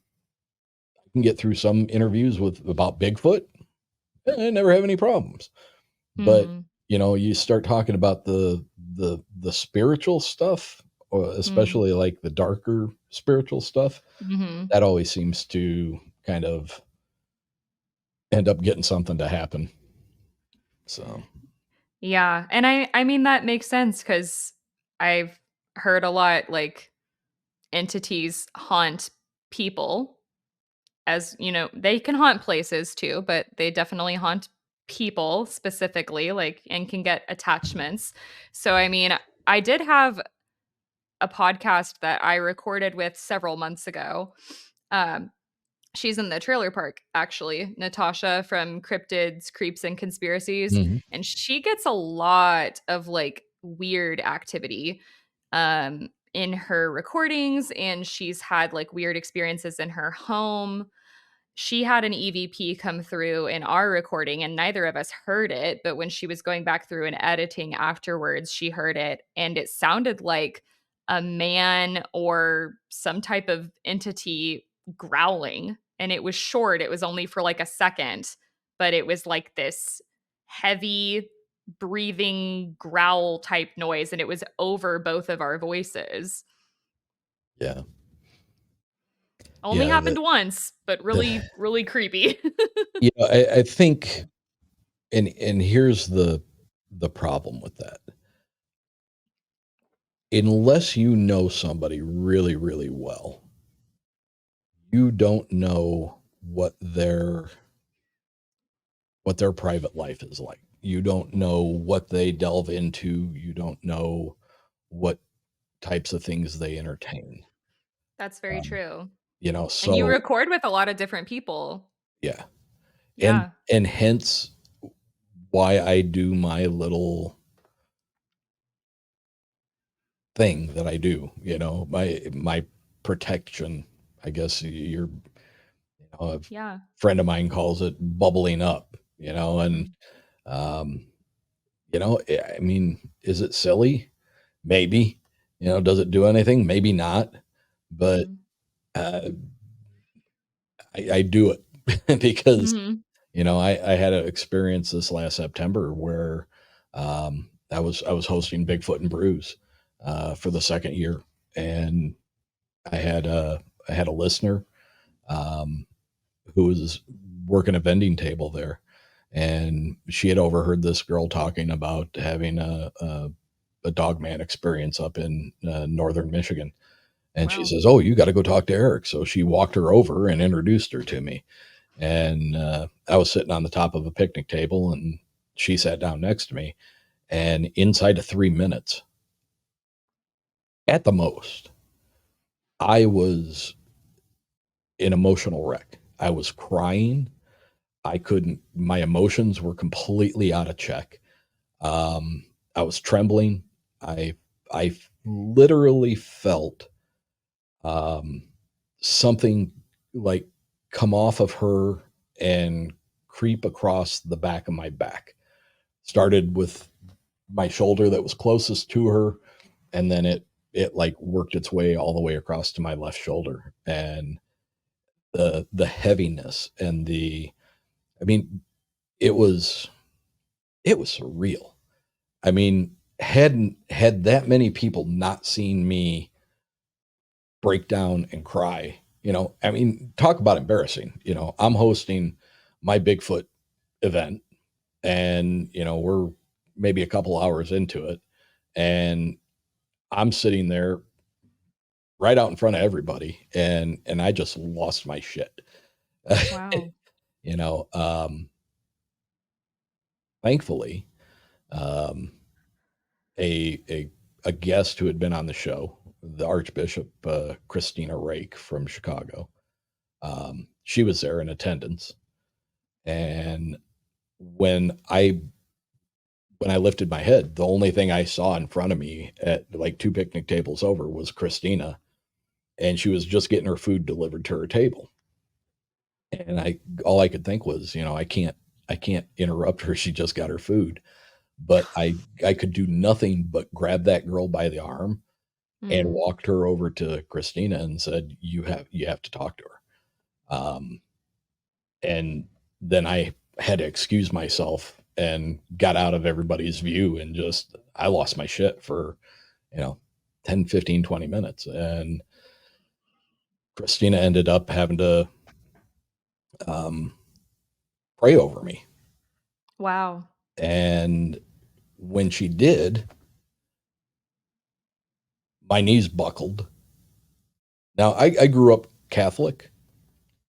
I can get through some interviews with about Bigfoot. I never have any problems. But Mhm. you start talking about the spiritual stuff, or Mm. especially like the darker spiritual stuff, Mhm. that always seems to kind of end up getting something to happen. So, Yeah, and I mean, that makes sense because 'cause I've heard a lot, like, entities haunt people, as they can haunt places too, but they definitely haunt people specifically, like, and can get attachments. So, I mean, I did have a podcast that I recorded with several months ago. Um, she's in the trailer park, actually, Natasha from Cryptids, Creeps, and Conspiracies, mhm. and she gets a lot of, like, weird activity, in her recordings, and she's had, like, weird experiences in her home. She had an EVP come through in our recording, and neither of us heard it, but when she was going back through and editing afterwards, she heard it, and it sounded like a man or some type of entity growling, and it was short, it was only for, like, a second, but it was like this heavy breathing growl type noise, and it was over both of our voices. Yeah. Only Yeah, happened once, but the really, really creepy. I think, and here's the problem with that. Unless you know somebody really, really well, you don't know what their private life is like. You don't know what they delve into. You don't know what types of things they entertain. That's very Um, true. And you so record with a lot of different people. yeah, and Yeah. hence why I do my little thing that I do. My protection. I guess a Yeah. friend of mine calls it bubbling up. And Mhm. um, I mean, is it silly? Maybe. Does it do anything? Maybe not. But Mhm. uh, I do it because Mhm. I had an experience this last September where I was hosting Bigfoot and Brews for the second year, and I had a listener um, who was working a vending table there, and she had overheard this girl talking about having a dogman experience up in northern Michigan. And she Wow. says, "Oh, you got to go talk to Eric." So she walked her over and introduced her to me. And I was sitting on the top of a picnic table, and she sat down next to me. And inside of 3 minutes, at the most, I was an emotional wreck. I was crying. I couldn't, my emotions were completely out of check. Um, I was trembling. I, I literally felt um, something like come off of her and creep across the back of my back. Started with my shoulder that was closest to her, and then it like worked its way all the way across to my left shoulder, and the heaviness and I mean, it was it was surreal. I mean, had that many people not seen me break down and cry, I mean, talk about embarrassing. I'm hosting my Bigfoot event, and we're maybe a couple hours into it, and I'm sitting there right out in front of everybody, and I just lost my shit. Wow. you know um Thankfully, um a a guest who had been on the show, the Archbishop Christina Rake from Chicago, she was there in attendance. And when I when I lifted my head, the only thing I saw in front of me at like two picnic tables over was Christina, and she was just getting her food delivered to her table. And all I could think was, I can't interrupt her. She just got her food. But I could do nothing but grab that girl by the arm and Mm. walked her over to Christina and said, you have to talk to her. And then I had to excuse myself and got out of everybody's view, and just I lost my shit for, you know, 10, 15, 20 minutes. And Christina ended up having to um, pray over me. Wow. And when she did, my knees buckled. Now, I grew up Catholic,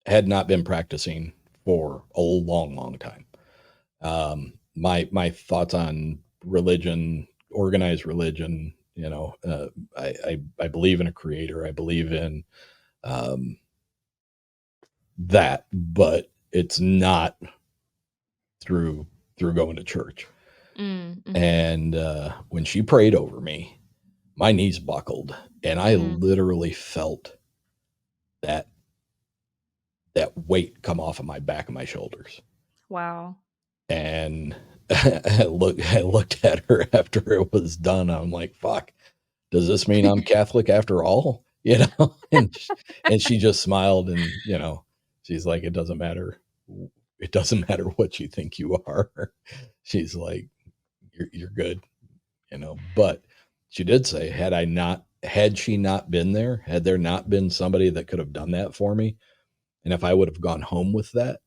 had not been practicing for a long, long time. My thoughts on religion, organized religion, I believe in a creator. I believe in um, that, but it's not through going to church. Mm. Mhm. And when she prayed over me, my knees buckled, and I Mm. literally felt that weight come off of my back and my shoulders. Wow. And I looked at her after it was done. I'm like, fuck, does this mean I'm Catholic after all? And she just smiled, and she's like, it doesn't matter. It doesn't matter what you think you are. She's like, you're good. But She did say, had she not been there, had there not been somebody that could have done that for me, and if I would have gone home with that,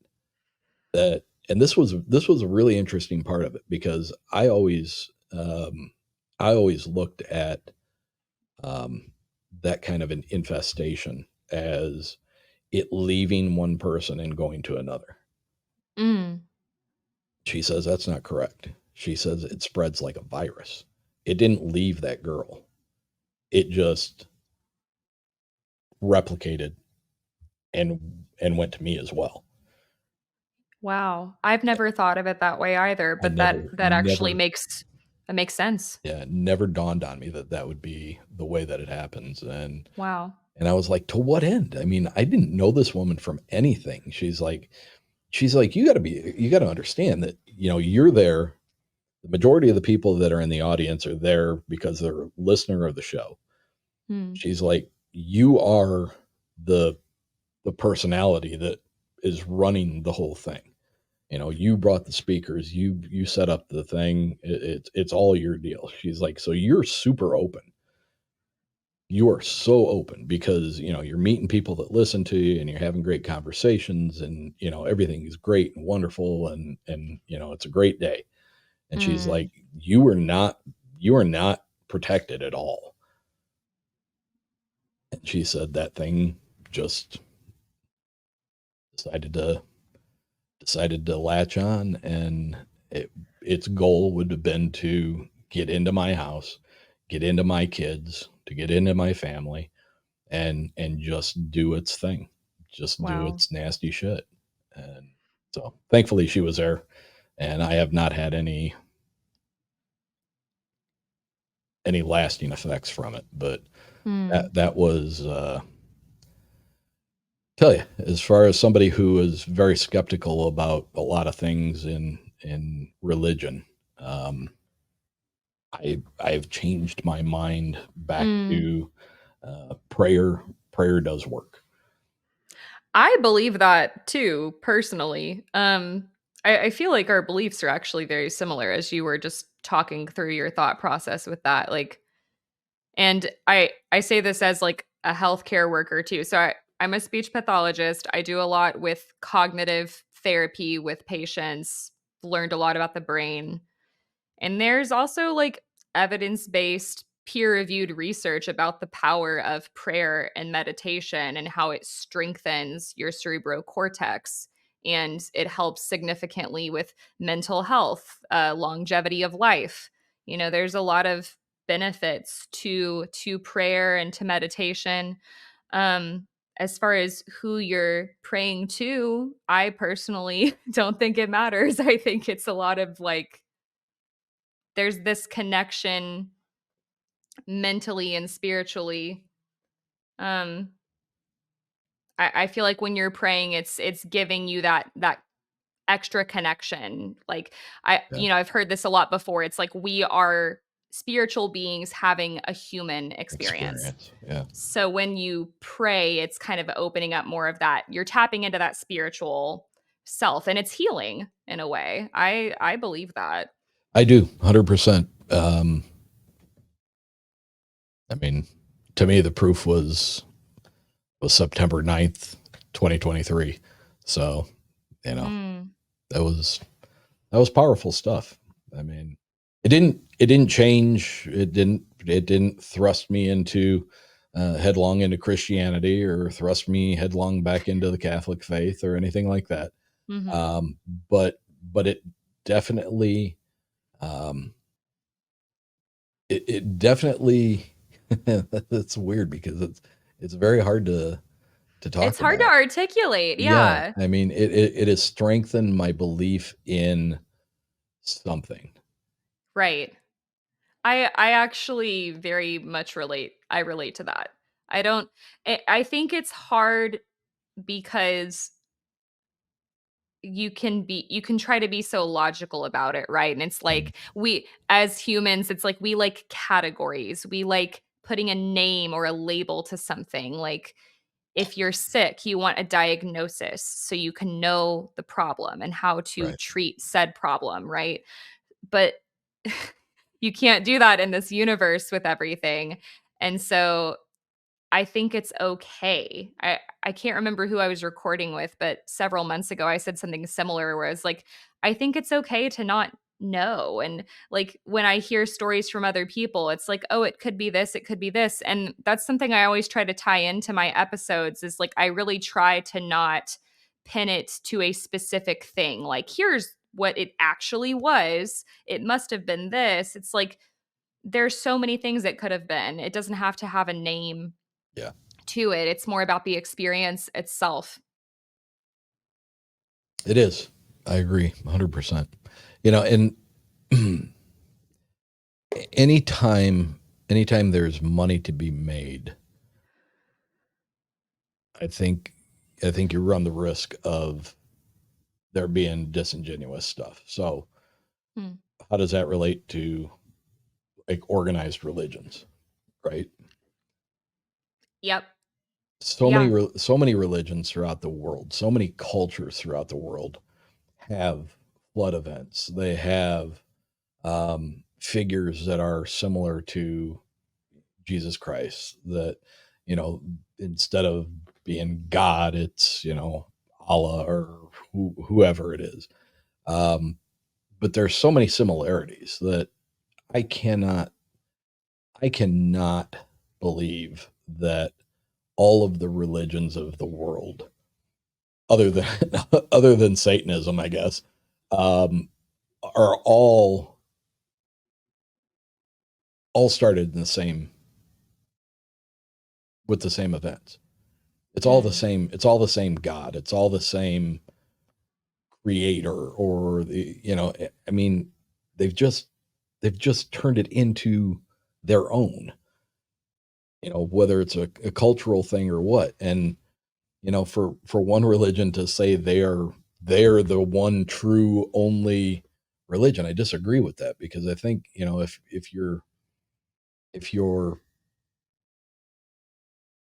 and this was a really interesting part of it, because I always looked at um, that kind of an infestation as it leaving one person and going to another. Mm. She says that's not correct. She says it spreads like a virus. It didn't leave that girl. It just replicated and went to me as well. Wow. I've never thought of it that way either, I but that never that actually never makes sense. Yeah, it never dawned on me that that would be the way that it happens. Wow. And I was like, to what end? I mean, I didn't know this woman from anything. She's like, you got to understand that, you're there. The majority of the people that are in the audience are there because they're a listener of the show. Hmm. She's like, you are the the personality that is running the whole thing. You brought the speakers, you set up the thing. It's all your deal. She's like, so you're super open. You are so open because you're meeting people that listen to you, and you're having great conversations, and everything is great and wonderful, and it's a great day. And she's Mm. like, you are not protected at all. And she said that thing just decided to latch on, and its goal would have been to get into my house, get into my kids, to get into my family, and just do its thing, just do Wow. its nasty shit. And so thankfully she was there, and I have not had any lasting effects from it. But Hmm. that was tell you, as far as somebody who is very skeptical about a lot of things in religion, um, I've changed my mind back Mm. to prayer. Prayer does work. I believe that too, personally. I feel like our beliefs are actually very similar as you were just talking through your thought process with that. Like, and I say this as like a healthcare worker too. So I'm a speech pathologist. I do a lot with cognitive therapy with patients, learned a lot about the brain. And there's also like evidence based, peer reviewed research about the power of prayer and meditation and how it strengthens your cerebral cortex. And it helps significantly with mental health, longevity of life. There's a lot of benefits to prayer and to meditation. Um, as far as who you're praying to, I personally don't think it matters. I think it's a lot of like there's this connection mentally and spiritually. Um, I feel like when you're praying, it's giving you that extra connection. Like Yeah, I've heard this a lot before. It's like we are spiritual beings having a human experience. experience. Yeah, So when you pray, it's kind of opening up more of that. You're tapping into that spiritual self, and it's healing in a way. I believe that. I do 100%. I mean, to me, the proof was September 9th, 2023. So, you know, Mm, that was that was powerful stuff. I mean, it didn't change. It didn't thrust me into headlong into Christianity, or thrust me headlong back into the Catholic faith, or anything like that. mhm. Um, but it definitely um, it definitely it's weird because it's very hard to It's talk hard to about. articulate, Yeah, yeah. I mean, it has strengthened my belief in something. Right. I actually very much relate. I relate to that. I don't I think it's hard because you can try to be so logical about it, right? And it's Mm, like we as humans, it's like we like categories. We like putting a name or a label to something. Like if you're sick, you want a diagnosis so you can know the problem and how to right. treat said problem, right? But you can't do that in this universe with everything. And so I think it's okay. I can't remember who I was recording with, but several months ago I said something similar where I was like, I think it's okay to not know. And like when I hear stories from other people, it's like, oh, it could be this, it could be this. And that's something I always try to tie into my episodes is like I really try to not pin it to a specific thing. Like here's what it actually was. It must have been this. It's like there's so many things it could have been. It doesn't have to have a name Yeah, to it. It's more about the experience itself. it is. I agree 100%. And anytime anytime there's money to be made, I think I think you run the risk of there being disingenuous stuff. So, Hmm. how does that relate to like organized religions, right? Yep. So many Yeah. so many religions throughout the world, so many cultures throughout the world have flood events. They have figures that are similar to Jesus Christ. That you know, instead of being God, it's Allah or whoever it is. Um, but there's so many similarities that I cannot I cannot believe that all of the religions of the world, other than other than Satanism, I guess, um, are all started in the same with the same events. It's all the Mm. same. It's all the same God. It's all the same creator, or I mean, they've just they've just turned it into their own. Whether it's a cultural thing or what, and for one religion to say they're the one true only religion, I disagree with that, because I think if you're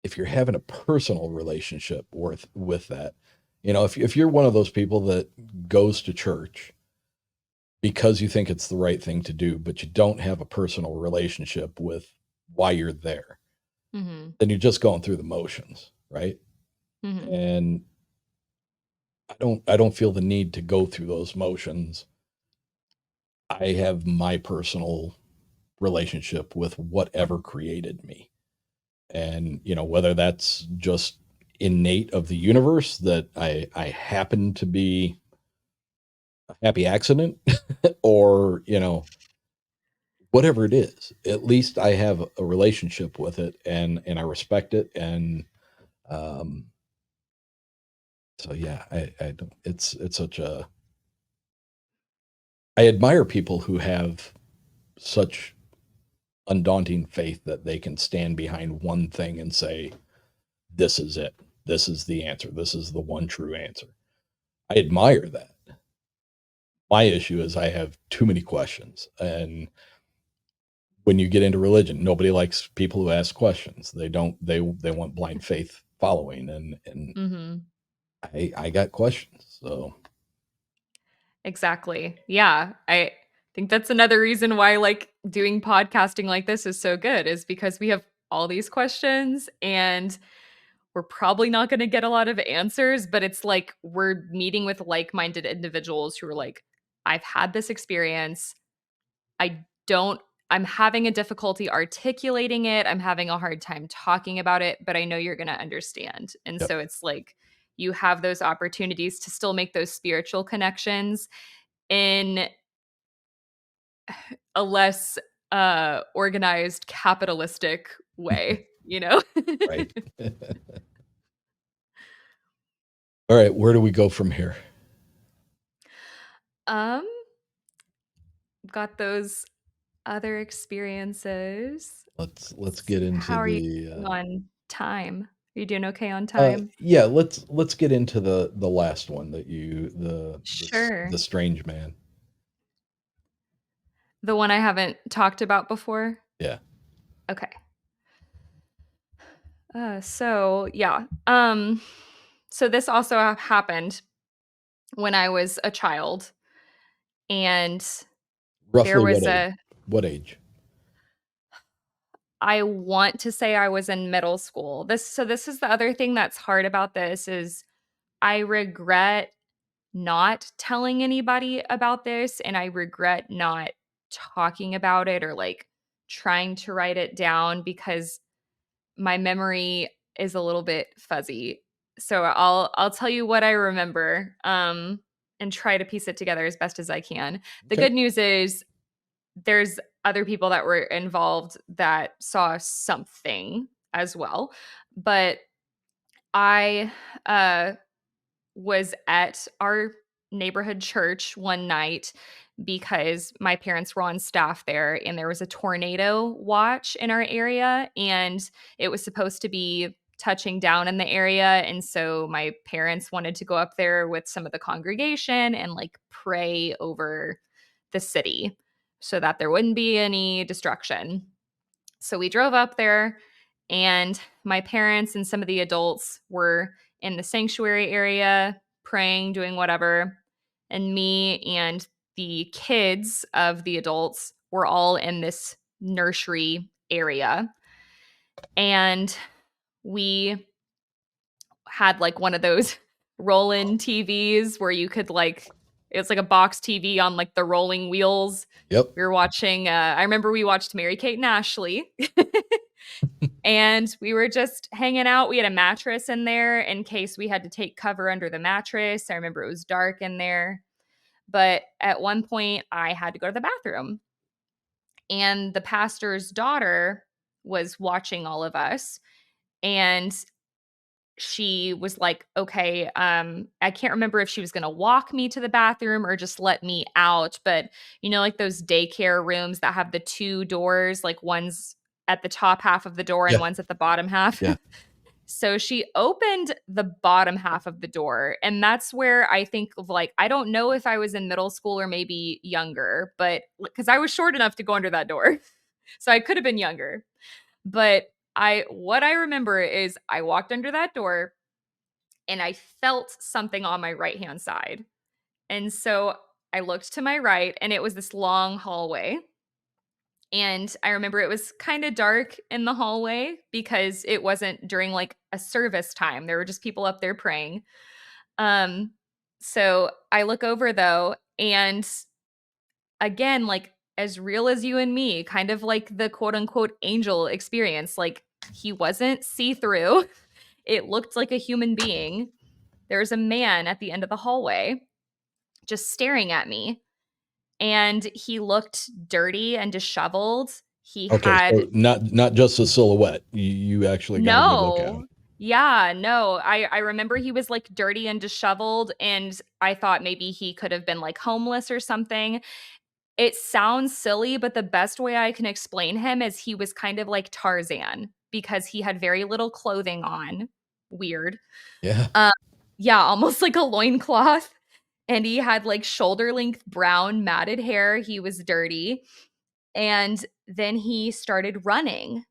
if you're having a personal relationship with that, if you're one of those people that goes to church because you think it's the right thing to do, but you don't have a personal relationship with why you're there, Mhm. then you're just going through the motions, right? Mhm. And I don't feel the need to go through those motions. I have my personal relationship with whatever created me. And, whether that's just innate of the universe, that I happen to be a happy accident, or, whatever it is, at least I have a relationship with it, and I respect it. And um, so, yeah, I don't, it's such a, I admire people who have such undaunting faith that they can stand behind one thing and say, this is it. This is the answer. This is the one true answer. I admire that. My issue is I have too many questions. And when you get into religion, nobody likes people who ask questions. They don't, they want blind faith following. And Mhm. I got questions. So, Exactly. Yeah. I think that's another reason why like doing podcasting like this is so good is because we have all these questions and we're probably not going to get a lot of answers, but it's like we're meeting with like-minded individuals who are like I've had this experience. I don't I'm having a difficulty articulating it. I'm having a hard time talking about it, but I know you're going to understand. And yep. so it's like you have those opportunities to still make those spiritual connections in a less organized capitalistic way, you know? Right. All right. Where do we go from here? um got those other experiences. Let's See, get into how are you the doing on time? Are you doing okay on time? yeah, let's get into the last one that the Sure. strange man. The one I haven't talked about before? Yeah. Okay. So yeah. So this also happened when I was a child, and there Roughly what was age? a What age? I want to say I was in middle school. This is the other thing that's hard about this is I regret not telling anybody about this, and I regret not talking about it or like trying to write it down because my memory is a little bit fuzzy. So I'll tell you what I remember and try to piece it together as best as I can. The Okay. good news is there's other people that were involved that saw something as well. But I was at our neighborhood church one night because my parents were on staff there and there was a tornado watch in our area and it was supposed to be touching down in the area, and so my parents wanted to go up there with some of the congregation and like pray over the city so that there wouldn't be any destruction. So we drove up there, and my parents and some of the adults were in the sanctuary area praying, doing whatever. And me and the kids of the adults were all in this nursery area. And we had like one of those roll-in TVs where you could like it's like a box TV on like the rolling wheels. Yep. We were watching I remember we watched Mary Kate and Ashley. And we were just hanging out. We had a mattress in there in case we had to take cover under the mattress. I remember it was dark in there. But at one point I had to go to the bathroom. And the pastor's daughter was watching all of us. And she was like, okay, I can't remember if she was going to walk me to the bathroom or just let me out. But, you know, like those daycare rooms that have the two doors, like one's at the top half of the door and Yeah. one's at the bottom half. Yeah. So she opened the bottom half of the door. And that's where I think of like, I don't know if I was in middle school or maybe younger, but because I was short enough to go under that door. So I could have been younger. But what I remember is I walked under that door and I felt something on my right-hand side. And so I looked to my right and it was this long hallway. And I remember it was kind of dark in the hallway because it wasn't during like a service time. There were just people up there praying. Um so I look over though, and again, like as real as you and me, kind of like the quote unquote angel experience, like he wasn't see-through. It looked like a human being. There was a man at the end of the hallway just staring at me, and he looked dirty and disheveled. He Okay. had So not just a silhouette. You actually got a good look at him. no. Yeah, no. I remember he was like dirty and disheveled, and I thought maybe he could have been like homeless or something. It sounds silly, but the best way I can explain him is he was kind of like Tarzan because he had very little clothing on. Weird. Yeah. Um, yeah, almost like a loincloth. And he had like shoulder length brown matted hair. He was dirty. And then he started running,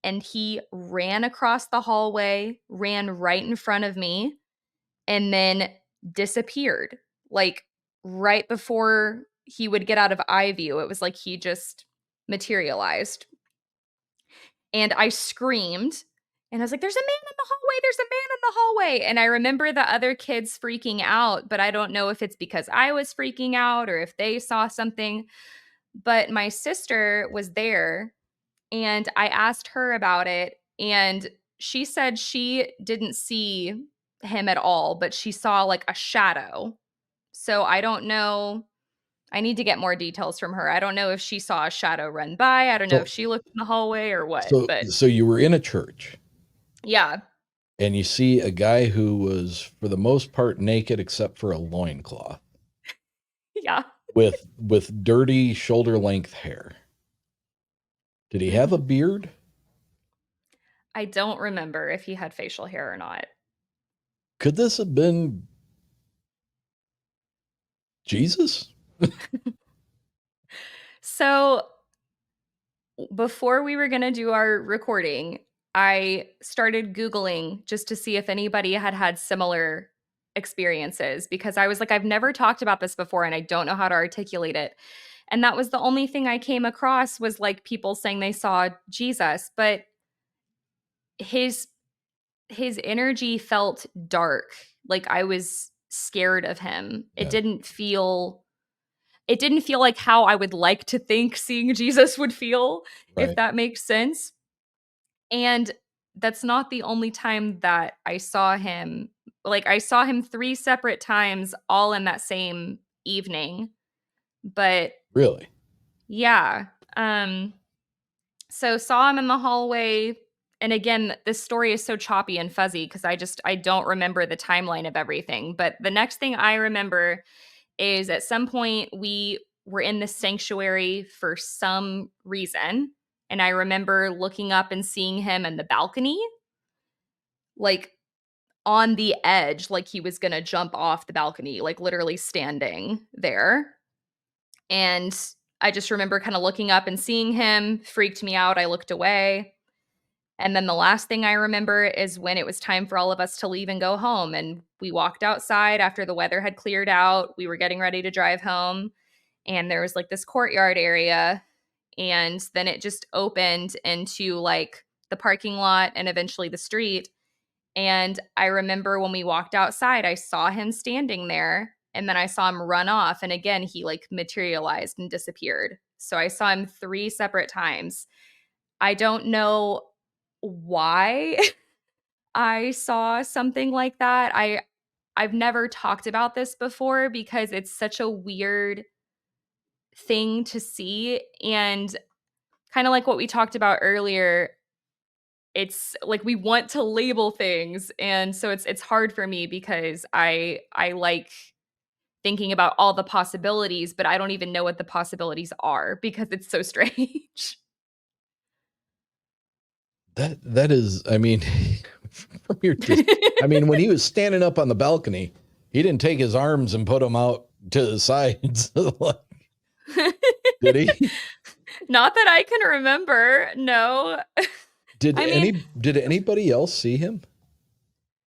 and he ran across the hallway, ran right in front of me, and then disappeared. Like right before he would get out of eye view, it was like he just materialized. And I screamed and I was like, "There's a man in the hallway. There's a man in the hallway." And I remember the other kids freaking out, but I don't know if it's because I was freaking out or if they saw something. But my sister was there and I asked her about it. And she said she didn't see him at all, but she saw like a shadow. So I don't know. I need to get more details from her. I don't know if she saw a shadow run by. I don't know if So she looked in the hallway or what, so but so you were in a church yeah. and you see a guy who was for the most part naked except for a loincloth Yeah. with dirty shoulder length hair. Did he have a Mhm. beard? I don't remember if he had facial hair or not. Could this have been Jesus? So before we were going to do our recording, I started Googling just to see if anybody had had similar experiences because I was like, I've never talked about this before and I don't know how to articulate it. And that was the only thing I came across was like people saying they saw Jesus, but his his energy felt dark. Like I was scared of him. Yeah. It didn't feel like how I would like to think seeing Jesus would feel, if Right. that makes sense. And that's not the only time that I saw him. Like I saw him 3 separate times all in that same evening. But Really? yeah, so saw him in the hallway, and again, this story is so choppy and fuzzy because I don't remember the timeline of everything, but the next thing I remember is at some point we were in the sanctuary for some reason, and I remember looking up and seeing him in the balcony, like, on the edge, like he was gonna jump off the balcony, like, literally standing there, and I just remember kinda looking up and seeing him, freaked me out, I looked away, and then the last thing I remember is when it was time for all of us to leave and go home, and we walked outside after the weather had cleared out, we were getting ready to drive home, and there was, like, this courtyard area, and then it just opened into, like, the parking lot and eventually the street, and I remember when we walked outside, I saw him standing there, and then I saw him run off, and again, he, like, materialized and disappeared. So I saw him 3 separate times. I don't know why I saw something like that. I've never talked about this before because it's such a weird thing to see, and kinda like what we talked about earlier, it's like we want to label things, and so it's hard for me because I like thinking about all the possibilities, but I don't even know what the possibilities are because it's so strange. That is, I mean, from your I mean, when he was standing up on the balcony, he didn't take his arms and put them out to the sides. Like, did he? Not that I can remember, no. I mean, Did anybody else see him?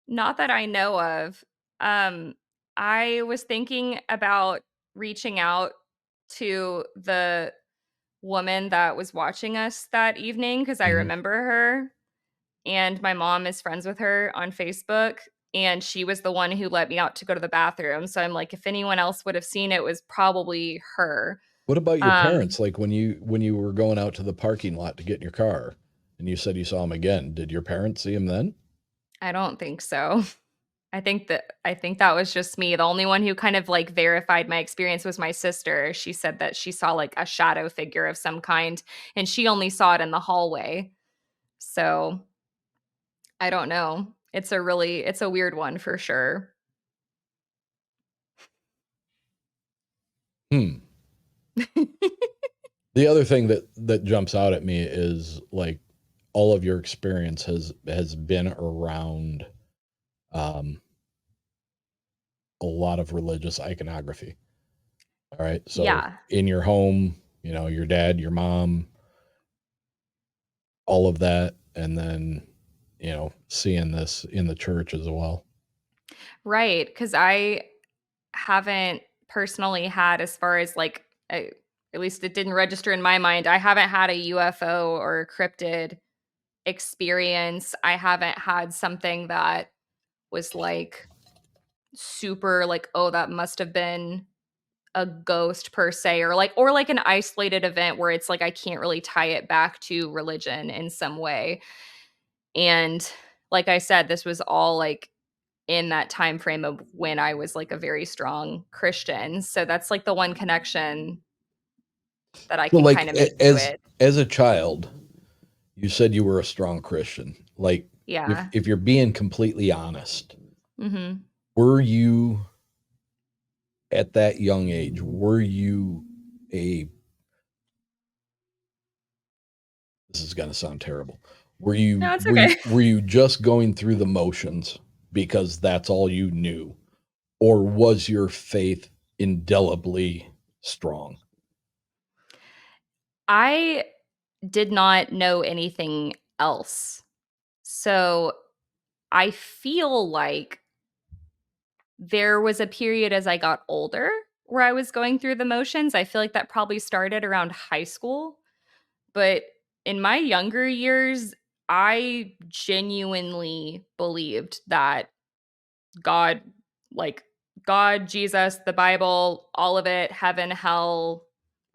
not that I know of. Um, I was thinking about reaching out to the woman that was watching us that evening because I Mhm. remember her, and my mom is friends with her on Facebook, and she was the one who let me out to go to the bathroom, so I'm like, if anyone else would have seen it, it was probably her. What about your Um, parents? Like when you were going out to the parking lot to get in your car and you said you saw him again, did your parents see him then? I don't think so. I think that was just me. The only one who kind of, like, verified my experience was my sister. She said that she saw, like, a shadow figure of some kind, and she only saw it in the hallway. So, I don't know. It's a weird one for sure. Hmm. The other thing that jumps out at me is like all of your experience has been around um, a lot of religious iconography. All right. So Yeah. in your home, you know, your dad, your mom, all of that, and then, you know, seeing this in the church as well. Right. Because I haven't personally had as far as, like, at least it didn't register in my mind, I haven't had a UFO or a cryptid experience. I haven't had something that was, like, super, like, "Oh, that must have been a ghost per se," or like an isolated event where it's like I can't really tie it back to religion in some way. And like I said, this was all, like, in that time frame of when I was, like, a very strong Christian. So that's, like, the one connection that I So can like kinda make to it. as a child, you said you were a strong Christian. Like Yeah. if you're being completely honest, Mhm. were you at that young age, were you a this is going to sound terrible. No, it's okay. Were you just going through the motions because that's all you knew, or was your faith indelibly strong? I did not know anything else. So, I feel like there was a period as I got older where I was going through the motions. I feel like that probably started around high school. But in my younger years, I genuinely believed that God, like God, Jesus, the Bible, all of it, heaven, hell,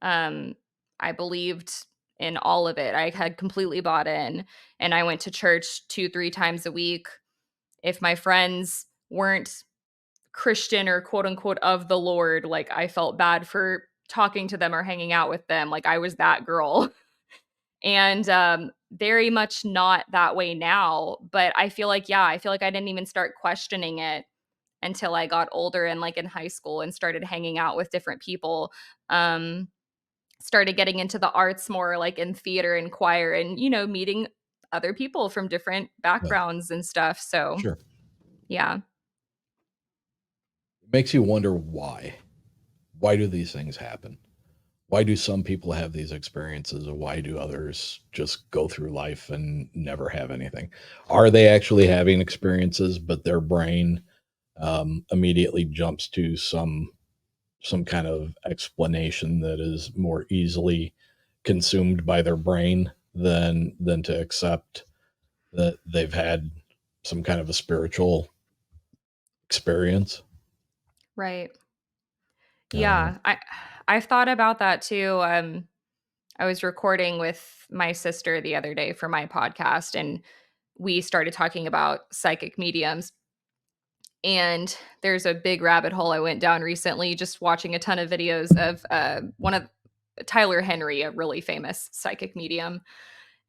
um, I believed in all of it. I had completely bought in, and I went to church 2, 3 times a week. If my friends weren't Christian or quote unquote of the Lord, like I felt bad for talking to them or hanging out with them. Like I was that girl. And very much not that way now. But I feel like, yeah, I feel like I didn't even start questioning it until I got older and like in high school and started hanging out with different people. Um, Started getting into the arts more, like in theater and choir, and meeting other people from different Yeah, backgrounds and stuff. So sure. yeah. It makes you wonder why. Why do these things happen? Why do some people have these experiences, and why do others just go through life and never have anything? Are they actually having experiences, but their brain immediately jumps to some kind of explanation that is more easily consumed by their brain than to accept that they've had some kind of a spiritual experience? Right. I don't know. Yeah. I've thought about that too. I was recording with my sister the other day for my podcast, and we started talking about psychic mediums. And there's a big rabbit hole I went down recently just watching a ton of videos of one of Tyler Henry, a really famous psychic medium.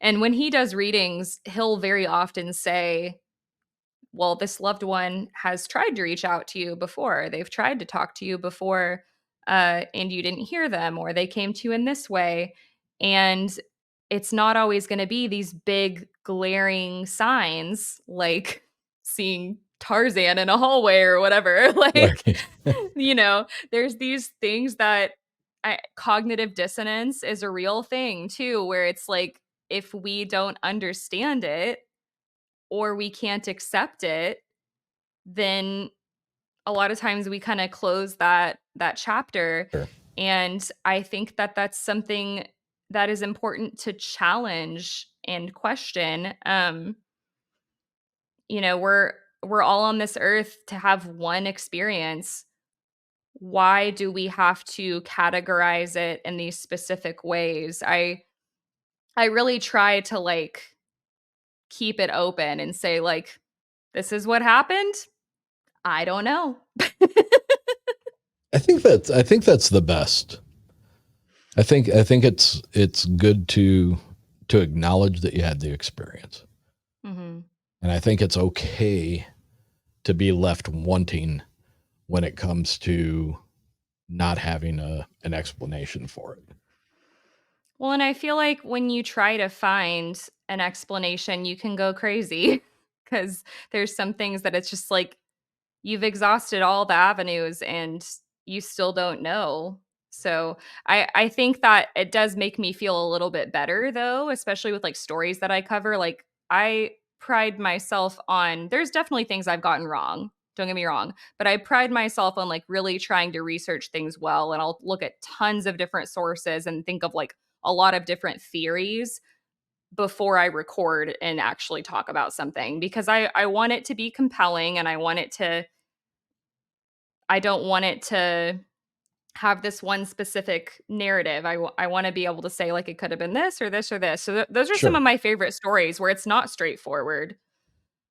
And when he does readings, he'll very often say, well, this loved one has tried to reach out to you before. They've tried to talk to you before, and you didn't hear them, or they came to you in this way. And it's not always going to be these big, glaring signs like seeing Tarzan in a hallway or whatever. Like, Right. there's these things that cognitive dissonance is a real thing too, where it's like, if we don't understand it, or we can't accept it, then a lot of times we kind of close that chapter. Sure. And I think that that's something that is important to challenge and question. We're all on this earth to have one experience. Why do we have to categorize it in these specific ways? I really try to like keep it open and say like, this is what happened. I don't know. I think that's the best. I think it's good to acknowledge that you had the experience. Mhm. And I think it's okay to be left wanting when it comes to not having an explanation for it. Well, and I feel like when you try to find an explanation, you can go crazy because there's some things that it's just like you've exhausted all the avenues and you still don't know. So I think that it does make me feel a little bit better though, especially with like stories that I cover. Like I pride myself on there's definitely things I've gotten wrong. Don't get me wrong, but I pride myself on like really trying to research things well, and I'll look at tons of different sources and think of like a lot of different theories before I record and actually talk about something, because I want it to be compelling, and I don't want it to have this one specific narrative. I want to be able to say like it could have been this or this or this. So those are some Sure. of my favorite stories where it's not straightforward.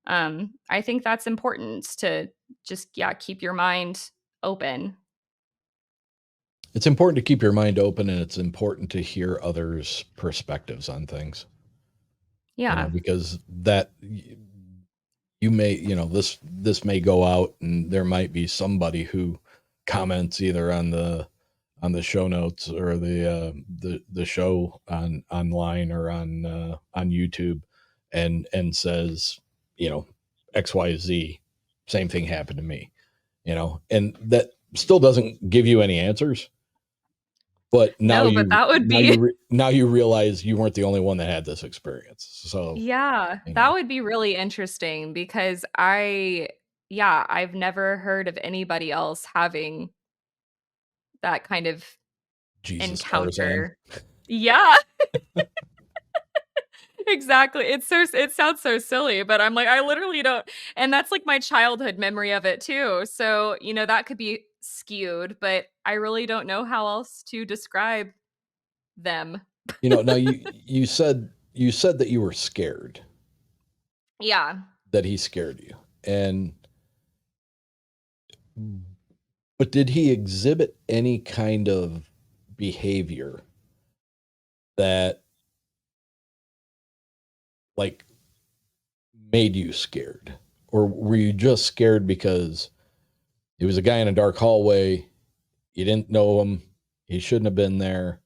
I think that's important to just keep your mind open. It's important to keep your mind open, and it's important to hear others' perspectives on things, Yeah. because that you may, this may go out, and there might be somebody who comments either on the show notes or the show online or on YouTube, and says, you know XYZ, same thing happened to me, and that still doesn't give you any answers. But now No, but you that would now be you re- now you realize you weren't the only one that had this experience. So, yeah, you that know, would be really interesting because I've never heard of anybody else having that kind of Jesus, Tarzan. encounter. Yeah, exactly. It sounds so silly, but I'm like, I literally don't, and that's like my childhood memory of it too. So, that could be skewed, but I really don't know how else to describe them. Now you said that you were scared, Yeah. that he scared you. And but did he exhibit any kind of behavior that like made you scared? Or were you just scared because it was a guy in a dark hallway, you didn't know him, he shouldn't have been there,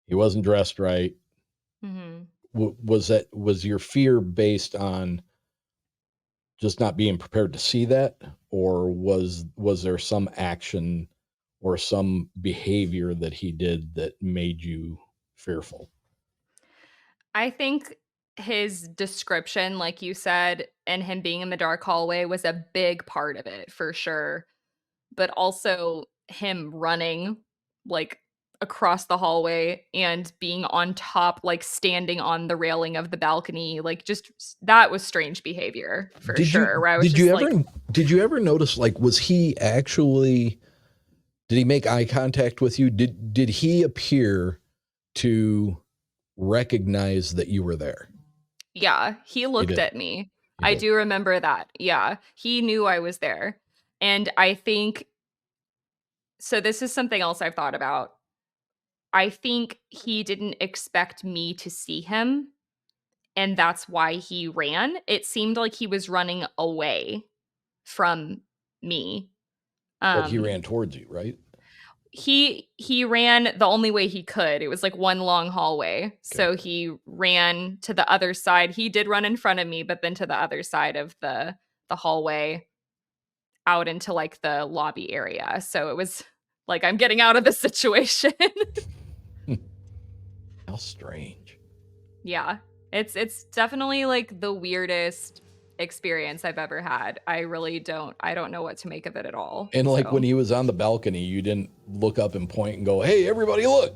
he wasn't dressed right? Mhm. Was your fear based on just not being prepared to see that, or was there some action or some behavior that he did that made you fearful? I think his description, like you said, and him being in the dark hallway was a big part of it for sure. But also him running like across the hallway and being on top, like standing on the railing of the balcony, like that was strange behavior for Did you sure. Where I was did just you like, ever did you ever notice, like, was he actually, did he make eye contact with you? Did he appear to recognize that you were there? yeah, he He looked did. at me. He I did. do remember that. Yeah, he knew I was there. And I think so. This is something else I've thought about. I think he didn't expect me to see him, and that's why he ran. It seemed like he was running away from me. But he Um, ran towards you, right? he ran the only way he could. It was like one long hallway. Okay. So he ran to the other side. He did run in front of me, but then to the other side of the hallway out into like the lobby area. So it was like I'm getting out of the situation. How strange. Yeah. It's definitely like the weirdest experience I've ever had. I don't know what to make of it at all. And like when So he was on the balcony, you didn't look up and point and go, "Hey, everybody, look."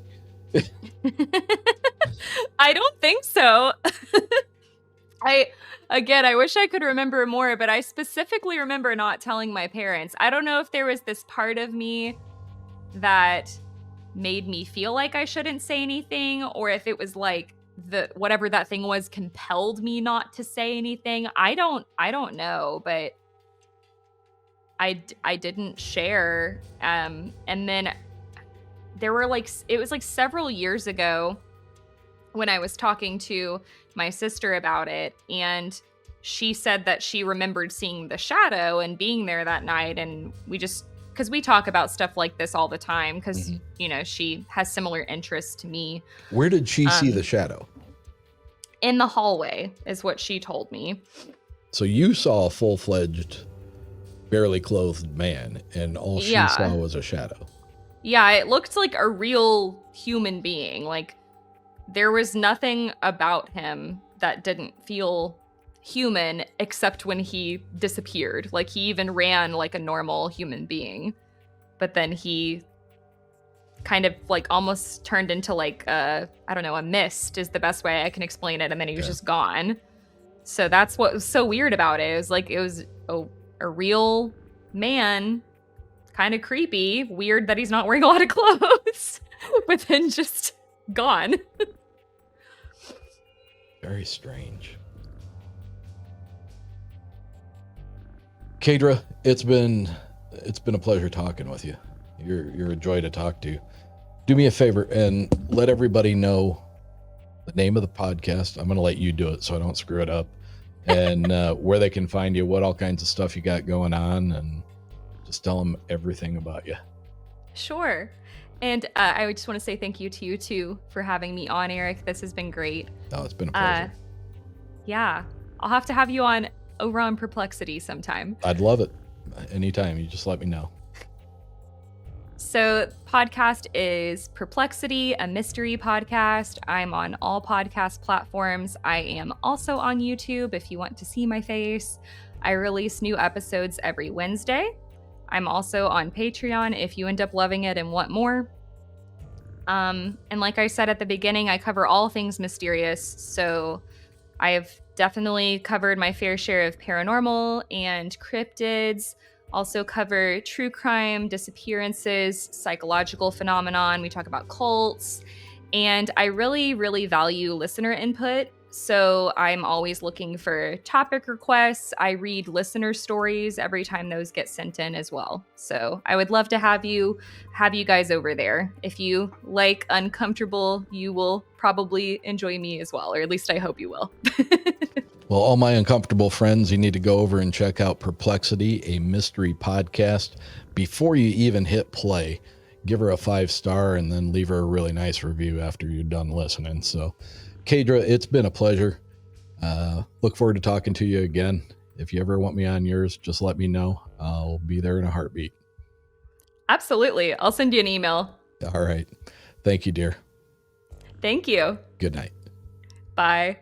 I don't think so. I wish I could remember more, but I specifically remember not telling my parents. I don't know if there was this part of me that made me feel like I shouldn't say anything, or if it was like the whatever that thing was compelled me not to say anything. I don't know, but I didn't share. And then there were like it was like several years ago when I was talking to my sister about it, and she said that she remembered seeing the shadow and being there that night. And we just, because we talk about stuff like this all the time, because she has similar interests to me. Where did she see Um, the shadow? in the hallway is what she told me. So you saw a full-fledged, barely clothed man, and all she saw Yeah. was a shadow. Yeah, it looked like a real human being. Like there was nothing about him that didn't feel human except when he disappeared. Like he even ran like a normal human being. But then he kind of like almost turned into like I don't know, a mist is the best way I can explain it, and then he was just gone. So that's what was so weird about it. It was like it was a real man, kind of creepy, weird that he's not wearing a lot of clothes, but then just gone. Very strange. Kaydra, it's been a pleasure talking with you. You're a joy to talk to. Do me a favor and let everybody know the name of the podcast. I'm going to let you do it so I don't screw it up. And where they can find you, what all kinds of stuff you got going on, and just tell them everything about you. Sure. And I just want to say thank you to you too for having me on, Eric. This has been great. Oh, it's been a pleasure. Yeah. I'll have to have you on over on Perplexity sometime. I'd love it. Anytime. You just let me know. So, podcast is Perplexity, a mystery podcast. I'm on all podcast platforms. I am also on YouTube if you want to see my face. I release new episodes every Wednesday. I'm also on Patreon if you end up loving it and want more. And like I said at the beginning, I cover all things mysterious. So I have definitely covered my fair share of paranormal and cryptids. Also cover true crime, disappearances, psychological phenomenon. We talk about cults. And I really, really value listener input. So I'm always looking for topic requests. I read listener stories every time those get sent in as well. So I would love to have you guys over there. If you like uNcomfortable, you will probably enjoy me as well, or at least I hope you will. Well, all my uncomfortable friends, you need to go over and check out Perplexity, a mystery podcast. Before you even hit play, give her a 5-star and then leave her a really nice review after you're done listening. So, Kaydra, it's been a pleasure. Look forward to talking to you again. If you ever want me on yours, just let me know. I'll be there in a heartbeat. Absolutely. I'll send you an email. All right. Thank you, dear. Thank you. Good night. Bye.